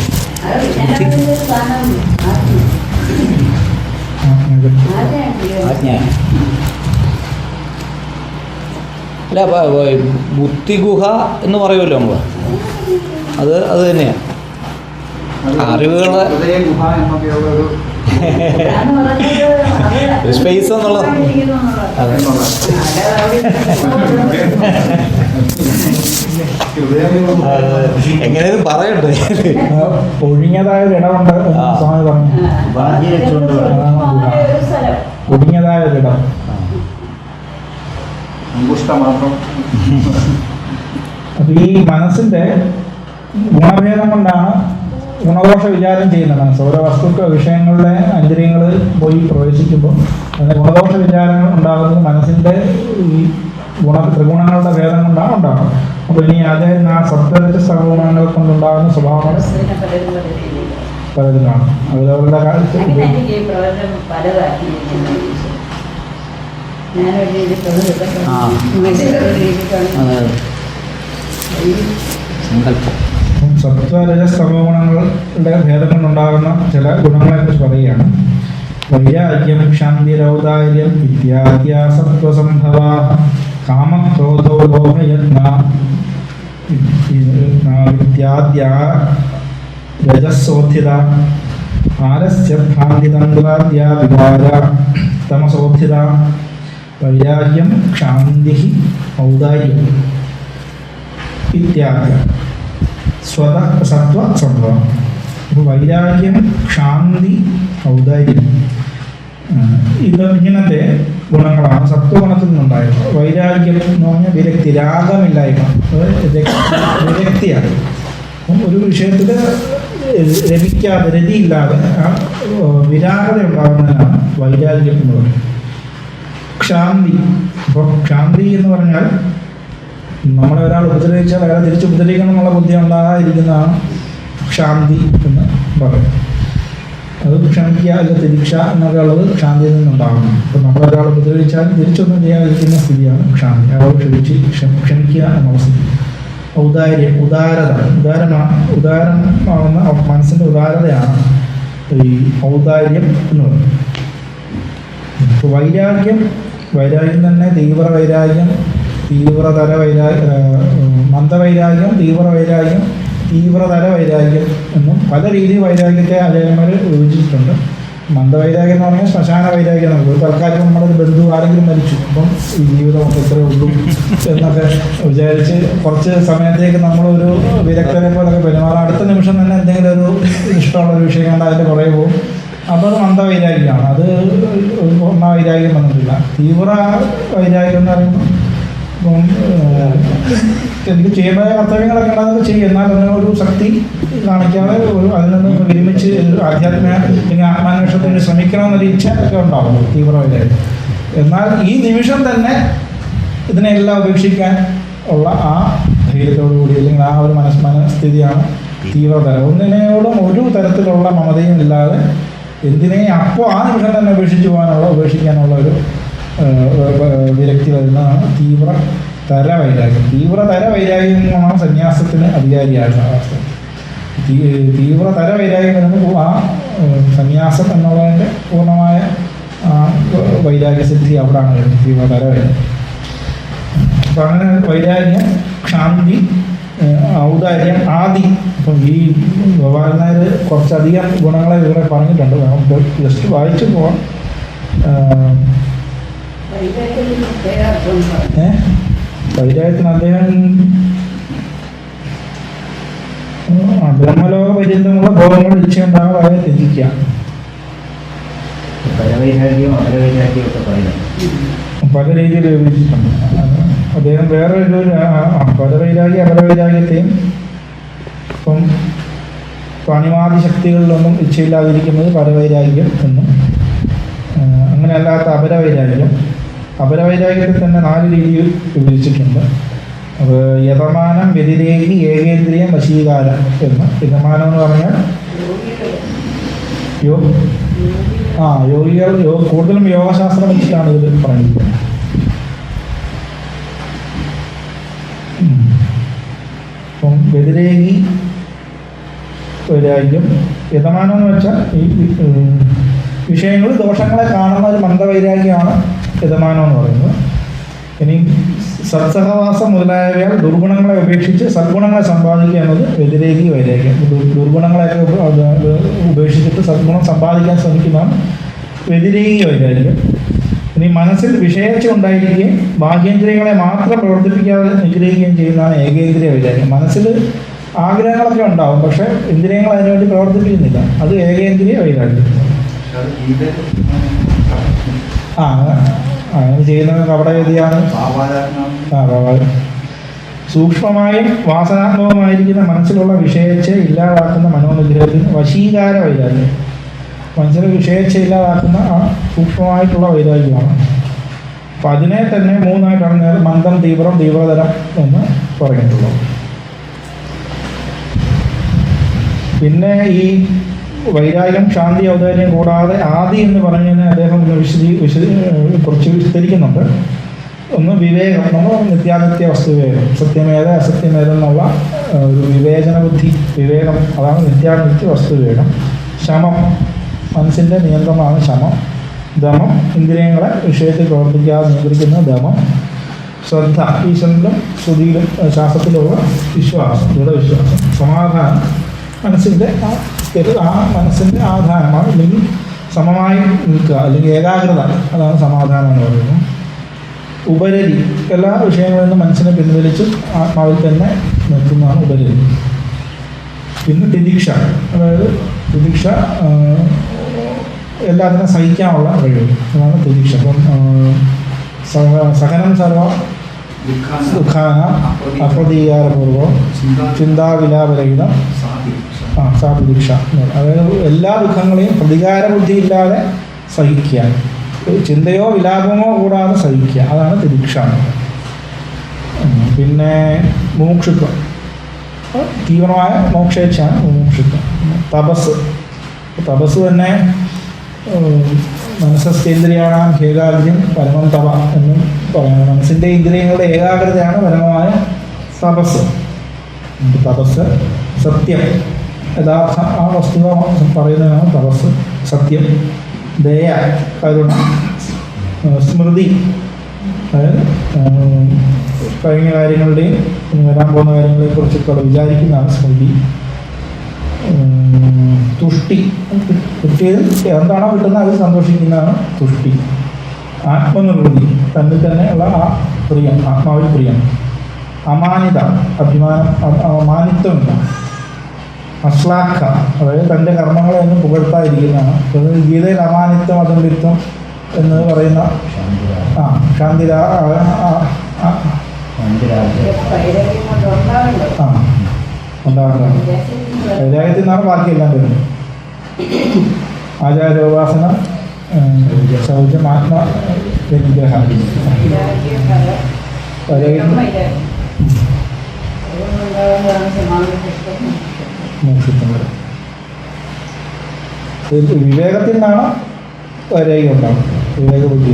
ആജ്ഞ അല്ല, ബുദ്ധിഗുഹ എന്ന് പറയുമല്ലോ നമ്മൾ. അത് തന്നെയാണ് അറിവുകളെ സ്പേസ് എന്നുള്ളത്. എങ്ങനെയും പറയട്ടെ. ഒഴിഞ്ഞതായ ഒരിടമുണ്ട് സ്വാമി പറഞ്ഞു. ഒഴിഞ്ഞതായ ഒരിടം അപ്പൊ ഈ മനസ്സിന്റെ ഗുണഭേദം കൊണ്ടാണ് ഗുണദോഷ വിചാരം ചെയ്യുന്ന മനസ്സ്. ഓരോ വസ്തുക്കൾ വിഷയങ്ങളുടെ അന്തര്യങ്ങൾ പോയി പ്രവേശിക്കുമ്പോൾ അതിന് ഗുണദോഷ വിചാരങ്ങൾ ഉണ്ടാകുന്നത് മനസ്സിന്റെ ഈ ത്രിഗുണങ്ങളുടെ ഭേദം കൊണ്ടാണ് ഉണ്ടാകുന്നത്. അപ്പോൾ ഇനി അത് ആ സപ്തരജ സഗുണങ്ങൾ കൊണ്ടുണ്ടാകുന്ന സ്വഭാവങ്ങൾ പലതിലാണ്. അവരവരുടെ കാലത്ത് സത്വരജസ്തമോഗുണങ്ങളുടെ ഭേദം കൊണ്ടുണ്ടാകുന്ന ചില ഗുണങ്ങളെക്കുറിച്ച് പറയുകയാണ്. വൈരാഗ്യം, ശാന്തിരൗദാര്യം ഇത്യാദ്യ സത്വസംഭവാ കാമക്രോധോ ലോഭയത്ന ഇത്യാദ്യ രജസ്സോത്ഥിത ആലസ്യ ഭ്രാന്തിതന്ത്രാദ്യ വികാര തമസോത്ഥിത വൈരാഗ്യം, ക്ഷാന്തി, ഔദാര്യം ഇത്യാദി സത്വ സംഭവം. അപ്പോൾ വൈരാഗ്യം, ക്ഷാന്തി, ഔദാര്യം ഇങ്ങനത്തെ ഗുണങ്ങളാണ് സത്വഗുണത്തിൽ നിന്നുണ്ടായത്. വൈരാഗ്യം എന്ന് പറഞ്ഞാൽ വിരക്തി, രാഗമില്ലായ്മ, വിരക്തിയാണ്. ഒരു വിഷയത്തിൽ രമിക്കാതെ, രതിയില്ലാതെ വിരാഗത ഉണ്ടാകുന്നതിനാണ് വൈരാഗ്യം എന്ന് പറയുന്നത്. ക്ഷാന്തി, അപ്പോൾ ക്ഷാന്തി എന്ന് പറഞ്ഞാൽ നമ്മളെ ഒരാൾ ഉപദ്രവിച്ചാൽ അയാളെ തിരിച്ച് ഉപദ്രവിക്കണം എന്നുള്ള ബുദ്ധി ഉണ്ടാകാതിരിക്കുന്നതാണ് ക്ഷാന്തി എന്ന് പറയും. അത് ക്ഷമിക്കുക, അല്ലെങ്കിൽ തിരിക്ഷ എന്നൊക്കെ ഉള്ളത് ക്ഷാന്തിയിൽ നിന്നുണ്ടാകുന്നു. അപ്പം നമ്മളൊരാൾ ഉപദ്രവിച്ചാൽ തിരിച്ചൊന്നും ചെയ്യാതിരിക്കുന്ന സ്ഥിതിയാണ് ക്ഷാന്തി. അയാൾ ക്ഷമിക്കുക എന്നുള്ള സ്ഥിതി. ഔദാര്യം, ഉദാരമാകുന്ന മനസ്സിൻ്റെ ഉദാരതയാണ് ഈ ഔദാര്യം എന്ന് പറയുന്നത്. ഇപ്പോൾ വൈരാഗ്യം തന്നെ തീവ്ര വൈരാഗ്യം, തീവ്രതര മന്ദവൈരാഗ്യം, തീവ്രതര വൈരാഗ്യം എന്നും പല രീതിയിൽ വൈരാഗ്യത്തെ ആചാര്യന്മാർ വിഭജിച്ചിട്ടുണ്ട്. മന്ദവൈരാഗ്യം എന്ന് പറഞ്ഞാൽ ശ്മശാന വൈരാഗ്യം നമുക്ക് ഒരു തൽക്കാലം നമ്മുടെ ഒരു ബന്ധു ആരെങ്കിലും മരിച്ചു, അപ്പം ഈ ജീവിതമൊക്കെ ഇത്രയേ ഉള്ളൂ എന്നൊക്കെ വിചാരിച്ച് കുറച്ച് സമയത്തേക്ക് നമ്മളൊരു വിരക്തരെ പോലൊക്കെ പെരുമാറാം. അടുത്ത നിമിഷം തന്നെ എന്തെങ്കിലും ഒരു ഇഷ്ടമുള്ളൊരു വിഷയം കണ്ട് അതിൻ്റെ പുറകെ പോകും. അപ്പോൾ അത് മന്ദവൈരാഗ്യമാണ്. അത് പൂർണ്ണ വൈരാഗ്യം വന്നിട്ടില്ല. തീവ്ര വൈരാഗ്യം എന്ന് പറയുമ്പോൾ ഇപ്പം എനിക്ക് ചെയ്യേണ്ടതായ കർത്തവ്യങ്ങളൊക്കെ ഉണ്ടെന്നൊക്കെ ചെയ്യും, എന്നാൽ അതിന് ഒരു ശക്തി കാണിക്കാതെ ഒരു അതിൽ നിന്ന് വിരമിച്ച് ആധ്യാത്മിക അല്ലെങ്കിൽ ആത്മാന്വേഷണത്തിന് ശ്രമിക്കണമെന്നൊരു ഇച്ഛ ഒക്കെ ഉണ്ടാവും തീവ്രവൈരാഗ്യം. എന്നാൽ ഈ നിമിഷം തന്നെ ഇതിനെല്ലാം ഉപേക്ഷിക്കാൻ ഉള്ള ആ ധൈര്യത്തോടുകൂടി അല്ലെങ്കിൽ ആ ഒരു മനസ്ഥിതിയാണ് തീവ്രതരം. ഒന്നിനോടും ഒരു തരത്തിലുള്ള മമതയും ഇല്ലാതെ എന്തിനേയും അപ്പോൾ ആ നിമിഷം തന്നെ ഉപേക്ഷിക്കാനുള്ള ഒരു വിരക്തി വരുന്നതാണ് തീവ്രതര വൈരാഗ്യം. തീവ്രതര വൈരാഗ്യമാണ് സന്യാസത്തിന് അധികാരിയാകുന്ന അവസ്ഥ. തീവ്രതര വൈരാഗ്യം വരുമ്പോൾ ആ സന്യാസം എന്നുള്ളതിൻ്റെ പൂർണ്ണമായ വൈരാഗ്യസിദ്ധി അവിടെയാണ് വരുന്നത്, തീവ്രതര വൈരാഗ്യം. അപ്പം അങ്ങനെ വൈരാഗ്യം, ശാന്തി, ഔദാര്യം, ആദി. അപ്പം ഈ ഗോപാലനായർ കുറച്ചധികം ഗുണങ്ങളെ ഇവിടെ പറഞ്ഞിട്ടുണ്ട്. നമുക്ക് ജസ്റ്റ് വായിച്ചു പോകാം. വൈരാഗ്യത്തിന് അദ്ദേഹം ബ്രഹ്മലോക പര്യന്തമുള്ള ബോധങ്ങൾ ഇച്ഛയുണ്ടാകാതെ ത്യജിക്കുക. പല രീതിയിൽ വിഭജിച്ചിട്ടുണ്ട് അദ്ദേഹം. വേറെ ഒരു പരവൈരാഗ്യ അപരവൈരാഗ്യത്തെയും ഇപ്പം പ്രാണിമാതി ശക്തികളിലൊന്നും ഇച്ഛയില്ലാതിരിക്കുന്നത് പരവൈരാഗ്യം എന്നും, അങ്ങനെ അല്ലാത്ത അപരവൈരാഗ്യം. അപരവൈരാഗ്യത്തിൽ തന്നെ 4 രീതിയിൽ വിഭജിച്ചിട്ടുണ്ട്. അപ്പോൾ യതമാനം, വ്യതിരേകി, ഏകേന്ദ്രിയം, വശീകാരം എന്ന്. യതമാനം എന്ന് പറഞ്ഞാൽ യോഗികൾ കൂടുതലും യോഗശാസ്ത്രം വെച്ചിട്ടാണ് ഇതിൽ പറഞ്ഞിരിക്കുന്നത്. അപ്പം വ്യതിരേകി വൈരാഗ്യം. യതമാനം എന്ന് വെച്ചാൽ ഈ വിഷയങ്ങൾ ദോഷങ്ങളെ കാണുന്ന ഒരു മന്ദവൈരാഗ്യമാണ് യതമാനം എന്ന് പറയുന്നത്. ഇനി സത്സഹവാസം മുതലായവയാൽ ദുർഗുണങ്ങളെ ഉപേക്ഷിച്ച് സദ്ഗുണങ്ങളെ സമ്പാദിക്കുക എന്നത് വ്യതിരേകി വൈരാഗ്യം. ദുർഗുണങ്ങളെയൊക്കെ ഉപേക്ഷിച്ചിട്ട് സദ്ഗുണം സമ്പാദിക്കാൻ ശ്രമിക്കുന്നതാണ് വ്യതിരേകി വൈരാഗ്യം. ഇനി മനസ്സിൽ വിഷയേച്ഛ ഉണ്ടായിരിക്കുകയും ബാഹ്യേന്ദ്രിയങ്ങളെ മാത്രം പ്രവർത്തിപ്പിക്കാതെ നിഗ്രഹിക്കുകയും ചെയ്യുന്നതാണ് ഏകേന്ദ്രിയ വൈരാഗ്യം. മനസ്സിൽ ആഗ്രഹങ്ങളൊക്കെ ഉണ്ടാവും, പക്ഷേ ഇന്ദ്രിയങ്ങൾ അതിനുവേണ്ടി പ്രവർത്തിപ്പിക്കുന്നില്ല. അത് ഏകേന്ദ്രിയ വൈരാഗ്യം. അങ്ങനെ ചെയ്യുന്നത് കപടഗതിയാണ്. സൂക്ഷ്മമായും വാസനാത്മകമായിരിക്കുന്ന മനസ്സിലുള്ള വിഷയേച്ഛ ഇല്ലാതാക്കുന്ന മനോനിഗ്രഹത്തിന് വശീകാര വൈരാഗ്യം. മനസ്സിലെ വിഷയേച്ഛ ഇല്ലാതാക്കുന്ന ആ സൂക്ഷ്മമായിട്ടുള്ള വൈരാഗ്യമാണ്. അപ്പം അതിനെ തന്നെ 3ആയിട്ടാണ് മന്ദം, തീവ്രം, തീവ്രതരം എന്ന് പറഞ്ഞിട്ടുള്ളത്. പിന്നെ ഈ വൈരാഗ്യം, ശാന്തി, ഔദാര്യം കൂടാതെ ആദി എന്ന് പറഞ്ഞതിനെ അദ്ദേഹം കുറച്ച് വിസ്തരിക്കുന്നുണ്ട്. ഒന്ന് വിവേകം, നമ്മൾ നിത്യാനിത്യ വസ്തുവിവേകം, സത്യമേത അസത്യമേത എന്നുള്ള ഒരു വിവേചന ബുദ്ധി, വിവേകം, അതാണ് നിത്യാനിത്യ വസ്തുവിവേകം. ശമം, മനസ്സിൻ്റെ നിയന്ത്രണമാണ് ശമം. ദമം, ഇന്ദ്രിയങ്ങളെ വിഷയത്തിൽ പ്രവർത്തിക്കാതെ നിയന്ത്രിക്കുന്ന ദമം. ശ്രദ്ധ, ഈശ്വരനിലും ശ്രുതിയിലും ശാസ്ത്രത്തിലുള്ള വിശ്വാസം, ദൃഢവിശ്വാസം. സമാധാനം, മനസ്സിൻ്റെ മനസ്സിൻ്റെ ആധാരമാണ്, അല്ലെങ്കിൽ സമമായി നിൽക്കുക, അല്ലെങ്കിൽ ഏകാഗ്രത, അതാണ് സമാധാനം എന്ന് പറയുന്നത്. ഉപരതി, എല്ലാ വിഷയങ്ങളിൽ നിന്നും മനസ്സിനെ പിൻവലിച്ച് ആത്മാവിൽ തന്നെ നിർത്തുന്നതാണ് ഉപരതി. പിന്നെ തിദിക്ഷ, അതായത് തിദിക്ഷ എല്ലാത്തിനും സഹിക്കാനുള്ള കഴിവ്, അതാണ് തിദിക്ഷ. അപ്പം സഹനം സർവ ദുഃഖാന അപ്രതീകാരപൂർവം ചിന്താവിലാപരഹിതം സാതിദിക്ഷ. അതായത് എല്ലാ ദുഃഖങ്ങളെയും പ്രതികാരബുദ്ധിയില്ലാതെ സഹിക്കുക, ചിന്തയോ വിലാപമോ കൂടാതെ സഹിക്കുക, അതാണ് തിദിക്ഷ. പിന്നെ മുമുക്ഷുത്വം, തീവ്രമായ മോക്ഷേച്ഛയാണ് മുമുക്ഷുത്വം. തപസ് തന്നെ മനസ്സേന്ദ്രിയാണാം ഏകാഗ്രതയും പരമം തപ എന്നും പറയുന്നത്. മനസ്സിൻ്റെ ഇന്ദ്രിയങ്ങളുടെ ഏകാഗ്രതയാണ് പരമമായ തപസ്. സത്യം, യഥാർത്ഥ ആ വസ്തുത പറയുന്നതാണ് തപസ്. സത്യം, ദയ, കരുണ, സ്മൃതി, അതായത് കഴിഞ്ഞ കാര്യങ്ങളുടെയും വരാൻ പോകുന്ന കാര്യങ്ങളെക്കുറിച്ചൊക്കെ വിചാരിക്കുന്നതാണ് സ്മൃതി. തുഷ്ടി. കിട്ടിയതിൽ എന്താണോ കിട്ടുന്നത് അതിൽ സന്തോഷിക്കുന്നതാണ് തുഷ്ടി. ആത്മനിർവൃതി, തന്നിൽ തന്നെ ഉള്ള ആ പ്രിയം, ആത്മാവിൽ പ്രിയം. അമാനിത, അഭിമാനം, അമാനിത്വമില്ല. അശ്ലാഘ, അതായത് തൻ്റെ കർമ്മങ്ങളെ ഒന്നും പുകഴ്ത്താതിരിക്കുന്നതാണ്. ഗീതയിൽ അമാനിത്വം അതുണ്ടിത്വം എന്ന് പറയുന്ന ശാന്തിര ഉണ്ടാകേണ്ടതാണ്. വൈരാഗ്യത്തിൽ നിന്നാണ് ബാക്കിയെല്ലാം വരുന്നത്. ആചാരോപാസന, ശൗചം, ആത്മവിഗ്രഹ. വിവേകത്തിൽ നിന്നാണ് വൈരാഗ്യം ഉണ്ടാകുന്നത്. വിവേക ബുദ്ധി.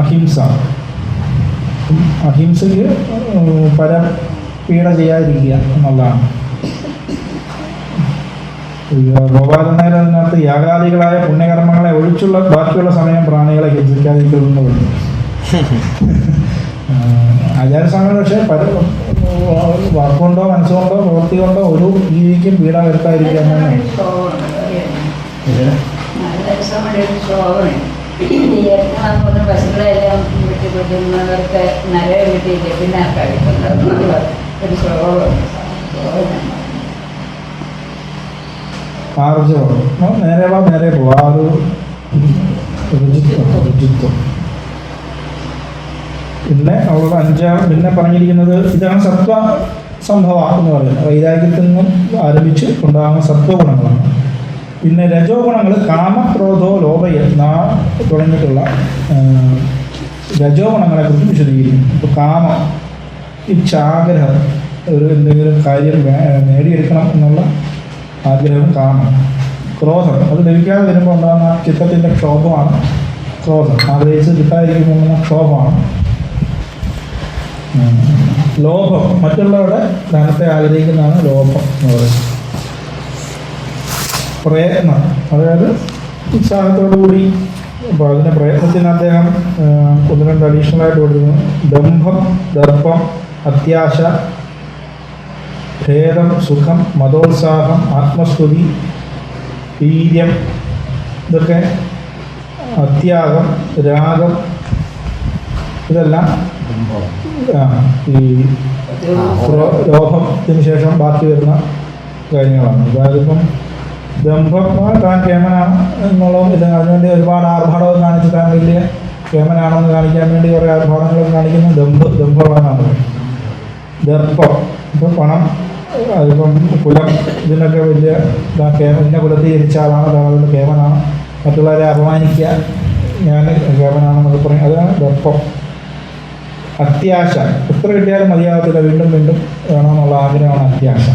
അഹിംസ. അഹിംസയ്ക്ക് പരപീഡ ചെയ്യാതിരിക്കുക എന്നുള്ളതാണ്. ഗോപാലനേരം അതിനകത്ത് യാഗാദികളായ പുണ്യകർമ്മങ്ങളെ ഒഴിച്ചുള്ള ബാക്കിയുള്ള സമയം പ്രാണികളെ ഹിംസിക്കാതിരിക്കുന്നു. ആചാര്യസ്വാമികൾ പക്ഷേ വാക്കുകൊണ്ടോ മനസ്സുകൊണ്ടോ പ്രവൃത്തി കൊണ്ടോ ഒരു രീതിക്കും പീഡ വരുത്താതിരിക്കുക എന്നാണ്. പശുക്കളെല്ലാം വിട്ടുകൊടുക്കുന്നവർക്ക് നര വീട്ടിൽ പിന്നെ ഒരു ശ്ലോകം. ആർജവം, നേരെ വാ നേരെ പോവാ, ആ ഒരു രുചിത്വം. പിന്നെ അവളുടെ പിന്നെ പറഞ്ഞിരിക്കുന്നത് ഇതാണ് സത്വ സംഭവ എന്ന് പറയുന്നത്. വൈരാഗ്യത്തിൽ നിന്നും ആരംഭിച്ച് ഉണ്ടാകുന്ന സത്വഗുണങ്ങളാണ്. പിന്നെ രജോ ഗുണങ്ങൾ കാമക്രോധോ ലോഭയ തുടങ്ങിയിട്ടുള്ള രജോ ഗുണങ്ങളെ കുറിച്ച് വിശദീകരിക്കും. ഇപ്പോൾ കാമം, ഇച്ഛാഗ്രഹം, ഒരു എന്തെങ്കിലും കാര്യം നേടിയെടുക്കണം എന്നുള്ള ആഗ്രഹം കാമം. ക്രോധം, അത് ലഭിക്കാതെ വരുമ്പോൾ ഉണ്ടാകുന്ന ചിത്തത്തിൻ്റെ ക്ഷോഭമാണ് ക്രോധം. ആഗ്രഹിച്ച് കിട്ടാതിരിക്കുമ്പോൾ ക്ഷോഭമാണ്. ലോഭം, മറ്റുള്ളവരുടെ ധനത്തെ ആഗ്രഹിക്കുന്നതാണ് ലോഭം എന്ന് പറയുന്നത്. പ്രയത്നം, അതായത് ഉത്സാഹത്തോടുകൂടി. അപ്പോൾ അതിൻ്റെ പ്രയത്നത്തിന് അദ്ദേഹം ഒന്ന് രണ്ട് അഡീഷണലായിട്ട് കൊടുക്കുന്നു. ദംഭം, ദർപ്പം, അത്യാശ, ഭേദം, സുഖം, മതോത്സാഹം, ആത്മസ്തുതി, വീര്യം, ഇതൊക്കെ അത്യാഗം, രാഗം, ഇതെല്ലാം ഈ ലോഭത്തിന് ശേഷം ബാക്കി വരുന്ന കാര്യങ്ങളാണ്. അതായത് ഇപ്പം ദംഭം താൻ കേമനാണ് എന്നുള്ളതും ഇല്ല, അതിനുവേണ്ടി ഒരുപാട് ആർഭാടവും കാണിച്ച് താൻ വലിയ കേമനാണെന്ന് കാണിക്കാൻ വേണ്ടി കുറേ ആർഭാടങ്ങളും കാണിക്കുന്ന ദംഭമാണെന്നാണ്. ദർപ്പം, ഇപ്പം പണം, അതിപ്പം കുലം, ഇതിനൊക്കെ വലിയ ഇന്ന കുലത്തിൽ ജനിച്ച ആളാണ്, അതുകൊണ്ട് കേമനാണ്, മറ്റുള്ളവരെ അപമാനിക്കുക, ഞാൻ കേമനാണെന്നൊക്കെ പറയും, അതാണ് ദർപ്പം. അത്യാശ, എത്ര കിട്ടിയാലും മതിയാകത്തില്ല, വീണ്ടും വീണ്ടും വേണമെന്നുള്ള ആഗ്രഹമാണ് അത്യാശ.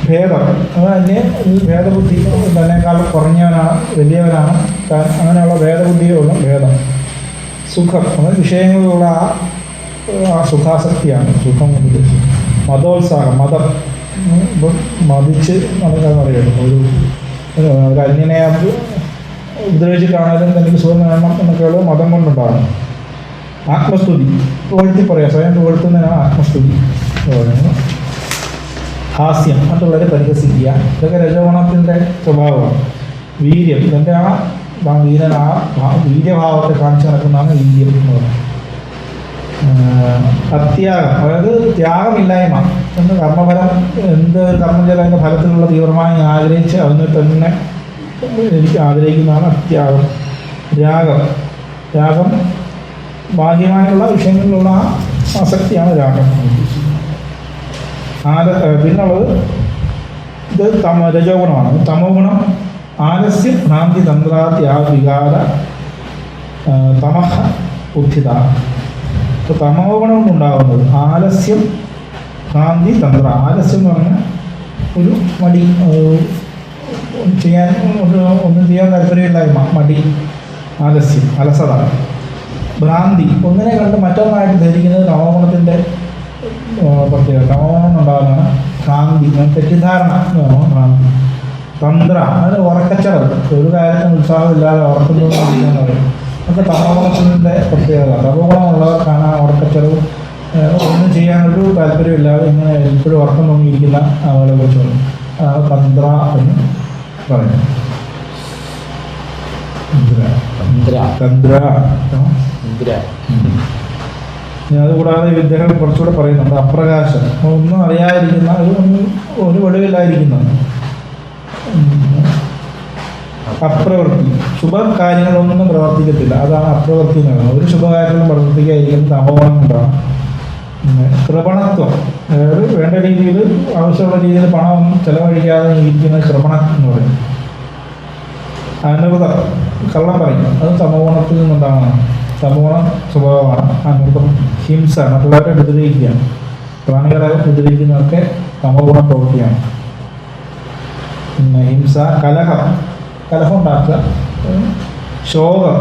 ഭേദം, അതിന് ഭേദബുദ്ധി, തന്നെക്കാൾ കുറഞ്ഞവനാണ്, വലിയവനാണ് താൻ, അങ്ങനെയുള്ള ഭേദബുദ്ധിയുള്ള ഭേദം. സുഖം, അത് വിഷയങ്ങളിലുള്ള ആ സുഖാസക്തിയാണ് സുഖം കൊണ്ട് ഉദ്ദേശിക്കുന്നത്. മതോത്സാഹം, മതം, മതിച്ച് നമുക്കത് അറിയാം. ഒരു അന്യനെ ഉപദ്രവിച്ചിട്ടാണെങ്കിലും തനിക്ക് സുഖം വേണം എന്നൊക്കെയുള്ളത് മതം കൊണ്ടുണ്ടാകും. ആത്മസ്തുതി, പുകഴ്ത്തി പറയാം, സ്വയം പുകഴ്ത്തുന്നതിനാണ് ആത്മസ്തുതി പറയുന്നത്. ഹാസ്യം, മറ്റുള്ളവരെ പരിഹസിക്കുക, ഇതൊക്കെ രജോഗുണത്തിൻ്റെ സ്വഭാവമാണ്. വീര്യം, ഇതിൻ്റെ വീര്യഭാവത്തെ കാണിച്ചു നടക്കുന്നതാണ് വീര്യം എന്ന് പറയുന്നത്. അത്യാഗം, അതായത് ത്യാഗമില്ലായ്മ എന്ന്. കർമ്മഫലം, എന്ത് കർമ്മം ചെയ്താൽ അതിൻ്റെ ഫലത്തിലുള്ള തീവ്രമായി ആഗ്രഹിച്ച് അതിന് തന്നെ എനിക്ക് ആഗ്രഹിക്കുന്നതാണ് അത്യാഗം. രാഗം, രാഗം ബാഹ്യമായുള്ള വിഷയങ്ങളിലുള്ള ആസക്തിയാണ് രാഗം. പിന്നുള്ളത് ഇത് രജോ ഗുണമാണ്. തമോ ഗുണം ആലസ്യം, ഭ്രാന്തി, തന്ത്രാത്യാവികാര, തമഹ ബുദ്ധിത. ഇപ്പോൾ തമോ ഗുണം കൊണ്ടുണ്ടാകുന്നത് ആലസ്യം, ഭ്രാന്തി, തന്ത്ര. ആലസ്യം എന്ന് പറഞ്ഞാൽ ഒരു മടി, ഒന്നും ചെയ്യാൻ താല്പര്യമില്ലായ്മ, മടി, ആലസ്യം, അലസത. ഭ്രാന്തി, ഒന്നിനെ കണ്ട് മറ്റൊന്നായിട്ട് ധരിക്കുന്നത് തമോഗുണത്തിൻ്റെ പ്രത്യേകത. തമോഗുണം ഉണ്ടാകുന്നതാണ് ഭ്രാന്തി, തെറ്റിദ്ധാരണ എന്ന് പറയുന്നത് ഭ്രാന്തി. തന്ത്ര അതായത് ഉറക്കച്ചടവ്, ഒരു കാര്യത്തിന് ഉത്സാഹമില്ലാതെ ഉറക്കുന്നതെന്ന് പറയും. അതൊക്കെ തമോഗുണത്തിൻ്റെ പ്രത്യേകത. തമോഗുണമുള്ളവർക്കാണ് ആ ഉറക്കച്ചടവ്, ഒന്നും ചെയ്യാനൊരു താല്പര്യമില്ലാതെ ഇങ്ങനെ എപ്പോഴും ഉറക്കം തോന്നിയിരിക്കുന്ന ആളുകളെ കുറിച്ച് പറയും. തന്ത്ര എന്ന് പറയും. അതുകൂടാതെ വിദ്യകൾ കുറച്ചുകൂടെ പറയുന്നുണ്ട്. അപ്രകാശം, ഒന്നും അറിയാതിരിക്കുന്ന, ഒരു വെളിവില്ലാതിരിക്കുന്നത്. അപ്രവൃത്തി, ശുഭകാര്യങ്ങളൊന്നും പ്രവർത്തിക്കത്തില്ല, അതാണ് അപ്രവൃത്തി എന്ന് പറയുന്നത്. ഒരു ശുഭകാര്യങ്ങളും പ്രവർത്തിക്കാതിരിക്കുന്നത് തമോഗുണം കൊണ്ടാണ്. കൃപണത്വം, അതായത് വേണ്ട രീതിയിൽ ആവശ്യമുള്ള രീതിയിൽ പണം ചെലവഴിക്കാതെ ഇരിക്കുന്ന കൃപണം എന്ന് പറയും. അനൃതം, കള്ളം പറയും, അത് തമോഗുണത്തിൽ നിന്നുണ്ടാകുന്നതാണ്. തമോഗുണം സ്വഭാവമാണ്. അനൃതം, ഹിംസ, മറ്റുള്ളവരെ ഉപദ്രവിക്കുകയാണ്, പ്രാണികളെ ഉപദ്രവിക്കുന്നതൊക്കെ തമോഗുണ പ്രവൃത്തിയാണ്. പിന്നെ ഹിംസ, കലഹം, കലഹം ഉണ്ടാക്കുക. ശോകം,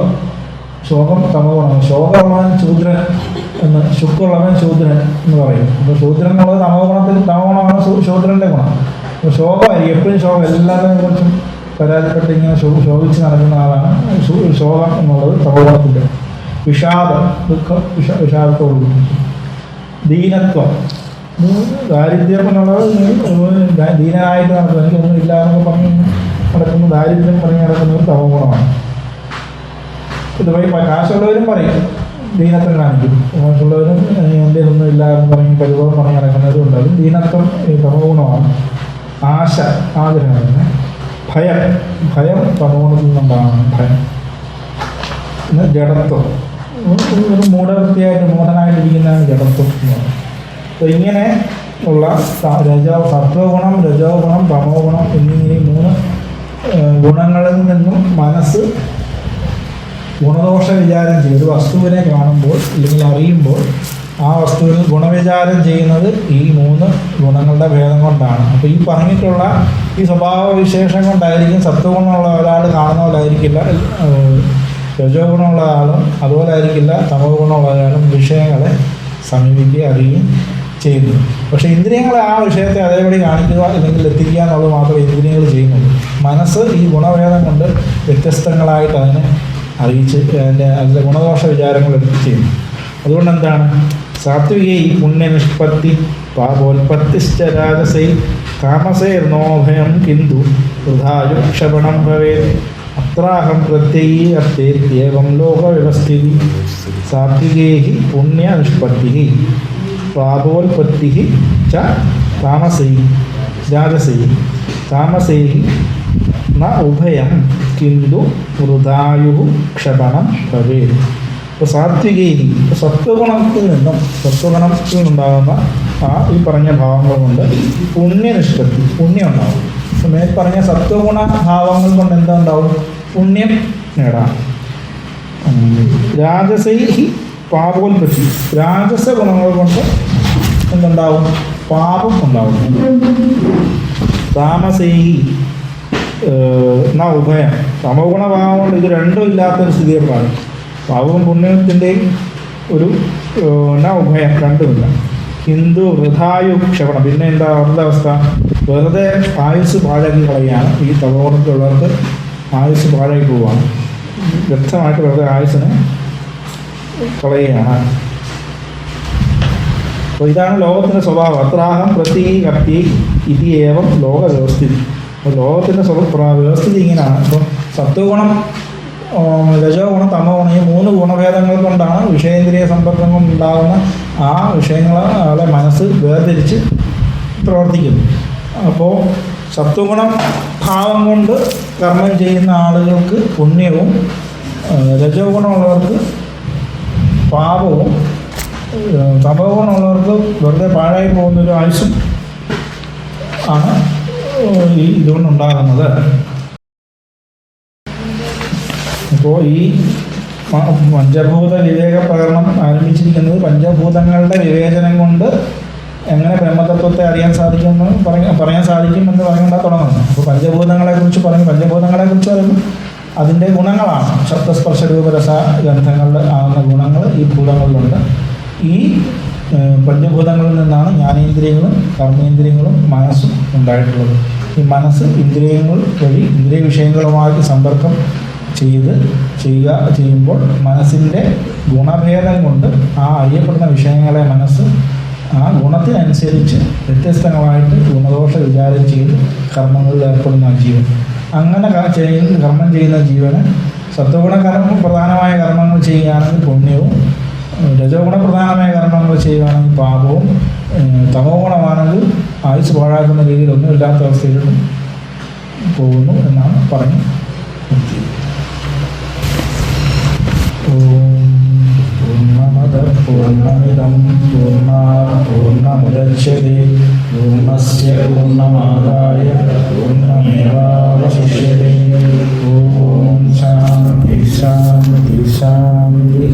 ശോകം തമോഗുണമാണ്. ശോകമുള്ളവൻ ശൂദ്രൻ എന്ന്, ശുക്കുള്ളവൻ ശൂദ്രൻ എന്ന് പറയും. അപ്പോൾ ശൂദ്രൻ എന്നുള്ളത് തമോഗുണമാണ് ശൂദ്രൻ്റെ ഗുണം. അപ്പോൾ ശോകമായിരിക്കും, എപ്പോഴും ശോകം, എല്ലാവരെയും കുറിച്ചും പരാതിപ്പെട്ട് ഇങ്ങനെ ശോഭിച്ച് നടക്കുന്ന ആളാണ് ശോകം എന്നുള്ളത് തമോഗുണത്തിൻ്റെ. വിഷാദം, ദുഃഖം, വിഷാദത്തോട്. ദീനത്വം, ദാരിദ്ര്യം എന്നുള്ളത് ദീനനായിട്ട് നടക്കുന്നു, എനിക്കൊന്നും ഇല്ല എന്നൊക്കെ പറഞ്ഞ് നടക്കുന്നു, ദാരിദ്ര്യം പറഞ്ഞ് നടക്കുന്ന ഒരു തമോഗുണമാണ്. ഇതുവഴി കാശുള്ളവരും പറയും, ദീനത്വം കാണിക്കും. കാശുള്ളവരും എൻ്റെ ഒന്നും ഇല്ല എന്ന് പറഞ്ഞ് പരിഭവം പറഞ്ഞ് നടക്കുന്നവരും ഉണ്ട്. അതും ദീനത്വം തമോഗുണമാണ്. ആശ, ആഗ്രഹം. ഭയം, ഭയം തമോഗുണത്തിൽ നിന്നുണ്ടാകുന്നു. ഭയം. പിന്നെ ജഡത്വം, ഒരു മൂഢവൃത്തിയായിട്ട് മൂഢനായിട്ടിരിക്കുന്നതാണ് ജഡത്വം എന്ന് പറയുന്നത്. അപ്പോൾ ഇങ്ങനെ ഉള്ള സത്വഗുണം, രജോ ഗുണം, തമോ ഗുണം എന്നിങ്ങനെ 3 ഗുണങ്ങളിൽ നിന്നും മനസ്സ് ഗുണദോഷ വിചാരം ചെയ്യും. ഒരു വസ്തുവിനെ കാണുമ്പോൾ അല്ലെങ്കിൽ അറിയുമ്പോൾ ആ വസ്തുവിൽ ഗുണവിചാരം ചെയ്യുന്നത് ഈ 3 ഗുണങ്ങളുടെ ഭേദം കൊണ്ടാണ്. അപ്പോൾ ഈ പറഞ്ഞിട്ടുള്ള ഈ സ്വഭാവ വിശേഷം കൊണ്ടായിരിക്കും സത്വഗുണമുള്ള ഒരാൾ കാണുന്ന പോലെ ആയിരിക്കില്ല രജോ ഗുണമുള്ള ആളും, അതുപോലെ ആയിരിക്കില്ല തമോ ഗുണമുള്ള ഒരാളും വിഷയങ്ങളെ സമീപിക്കുകയും അറിയുകയും ചെയ്യുന്നു. പക്ഷേ ഇന്ദ്രിയങ്ങളെ ആ വിഷയത്തെ അതേപടി കാണിക്കുക അല്ലെങ്കിൽ എത്തിക്കുക എന്നുള്ളത് മാത്രമേ ഇന്ദ്രിയങ്ങൾ ചെയ്യുന്നുള്ളൂ. മനസ്സ് ഈ ഗുണഭേദം കൊണ്ട് വ്യത്യസ്തങ്ങളായിട്ട് അതിനെ അറിയിച്ച് അതിൻ്റെ ഗുണദോഷ വിചാരങ്ങൾ എടുത്ത് ചെയ്യുന്നു. അതുകൊണ്ട് എന്താണ് സാത്വികൈ പുണ്യനിഷ്പത്തി പാപോൽപത്തിശ്ച രാജസൈ കാമസൈർനോഭയം കിന്തു വൃഥായുക്ഷപണം ഭവേത് അത്രാഹം പ്രത്യയീ അർത്ഥേത്യേവം ലോകവ്യവസ്ഥിതി സാത്വികൈ പുണ്യനിഷ്പത്തി പാപോൽപത്തി ച താമസൈ രാജസൈ താമസൈ ന ഉഭയം കിന്തു വൃഥായു ക്ഷപണം ഭവേത്. ഇപ്പോൾ സാത്വികേരി, ഇപ്പോൾ സത്വഗുണത്തിൽ നിന്നുണ്ടാകുന്ന ഈ പറഞ്ഞ ഭാവങ്ങൾ കൊണ്ട് പുണ്യനിഷ്പത്തി, പുണ്യം ഉണ്ടാവും. മേൽ പറഞ്ഞ സത്വഗുണ ഭാവങ്ങൾ കൊണ്ട് എന്താ ഉണ്ടാവും? പുണ്യം നേടാം. രാജസൈഹി പാപോൽപത്തി, രാജസ ഗുണങ്ങൾ കൊണ്ട് എന്തുണ്ടാവും? പാപം ഉണ്ടാവും. താമസൈഹി ഉഭയം, തമോ ഗുണഭാവം കൊണ്ട് ഇത് രണ്ടും ഇല്ലാത്തൊരു സ്ഥിതിയാണ്. പാപവും പുണ്യത്തിൻ്റെയും ഒരു ഉഭയം രണ്ടുമില്ല. ഹിന്ദു വൃഥായു ക്ഷപണം, പിന്നെ എന്താ അവരുടെ അവസ്ഥ? വെറുതെ ആയുസ് പാഴാക്കി കളയുകയാണ്. ഈ തമോ ഗുണത്തിലുള്ളവർക്ക് ആയുസ് പാഴാക്കി പോവുകയാണ്, വ്യക്തമായിട്ട് വെറുതെ ആയുസ്സിനെ കളയുകയാണ്. അപ്പോൾ ഇതാണ് ലോകത്തിൻ്റെ സ്വഭാവം. അത്രാഹം പ്രതീകർത്തി ഇത് ഏവം ലോക വ്യവസ്ഥിതി. അപ്പോൾ ലോകത്തിൻ്റെ വ്യവസ്ഥിതി ഇങ്ങനെയാണ്. അപ്പോൾ സത്വഗുണം, രജോ ഗുണം, തമോ ഗുണം, ഈ 3 ഗുണഭേദങ്ങൾ കൊണ്ടാണ് വിഷയേന്ദ്രിയ സമ്പർക്കം കൊണ്ടുണ്ടാകുന്ന ആ വിഷയങ്ങളെ മനസ്സ് വേർതിരിച്ച് പ്രവർത്തിക്കുന്നു. അപ്പോൾ സത്വഗുണം ഭാവം കൊണ്ട് കർമ്മം ചെയ്യുന്ന ആളുകൾക്ക് പുണ്യവും, രജോ ഗുണമുള്ളവർക്ക് പാപവും, തമോ ഗുണമുള്ളവർക്ക് വെറുതെ പാഴായി പോകുന്നൊരു ആയുസ്സും ആണ് ഇതുകൊണ്ടുണ്ടാകുന്നത്. അപ്പോൾ ഈ പഞ്ചഭൂത വിവേക പ്രകരണം ആരംഭിച്ചിരിക്കുന്നത് പഞ്ചഭൂതങ്ങളുടെ വിവേചനം കൊണ്ട് എങ്ങനെ ബ്രഹ്മതത്വത്തെ അറിയാൻ സാധിക്കുമെന്ന് പറയാൻ സാധിക്കുമെന്ന് പറഞ്ഞുകൊണ്ടാണ് തുടങ്ങുന്നത്. അപ്പോൾ പഞ്ചഭൂതങ്ങളെക്കുറിച്ച് പറയുമ്പോൾ അതിൻ്റെ ഗുണങ്ങളാണ്. ശബ്ദസ്പർശ രൂപരസ ഗന്ധങ്ങളുടെ ആകുന്ന ഗുണങ്ങൾ ഈ ഭൂതങ്ങളിലുണ്ട്. ഈ പഞ്ചഭൂതങ്ങളിൽ നിന്നാണ് ജ്ഞാനേന്ദ്രിയങ്ങളും കർമ്മേന്ദ്രിയങ്ങളും മനസ്സും ഉണ്ടായിട്ടുള്ളത്. ഈ മനസ്സ് ഇന്ദ്രിയങ്ങൾ വഴി ഇന്ദ്രിയ വിഷയങ്ങളുമായി സമ്പർക്കം ചെയ്യുമ്പോൾ മനസ്സിൻ്റെ ഗുണഭേദം കൊണ്ട് ആ അറിയപ്പെടുന്ന വിഷയങ്ങളെ മനസ്സ് ആ ഗുണത്തിനനുസരിച്ച് വ്യത്യസ്തങ്ങളായിട്ട് ഗുണദോഷ വിചാരം ചെയ്ത് കർമ്മങ്ങളിൽ ഏർപ്പെടുന്ന ജീവൻ. അങ്ങനെ കർമ്മം ചെയ്യുന്ന ജീവന് സത്വഗുണ പ്രധാനമായ കർമ്മങ്ങൾ ചെയ്യുകയാണെങ്കിൽ പുണ്യവും, രജോഗുണ പ്രധാനമായ കർമ്മങ്ങൾ ചെയ്യുകയാണെങ്കിൽ പാപവും, തമോ ഗുണമാണെങ്കിൽ ആയുസ് പാഴാക്കുന്ന രീതിയിൽ ഒന്നുമില്ലാത്ത അവസ്ഥയിലും പോകുന്നു എന്നാണ് പറഞ്ഞു. പൂർണ്ണമദ പൂർണ്ണമിദം പൂർണ്ണമുദച്യതേ പൂർണ്ണസ്യ പൂർണ്ണമാദായ പൂർണ്ണമേവാവശിഷ്യതേ. ഓം ശാന്തി ശാന്തി ശാന്തി.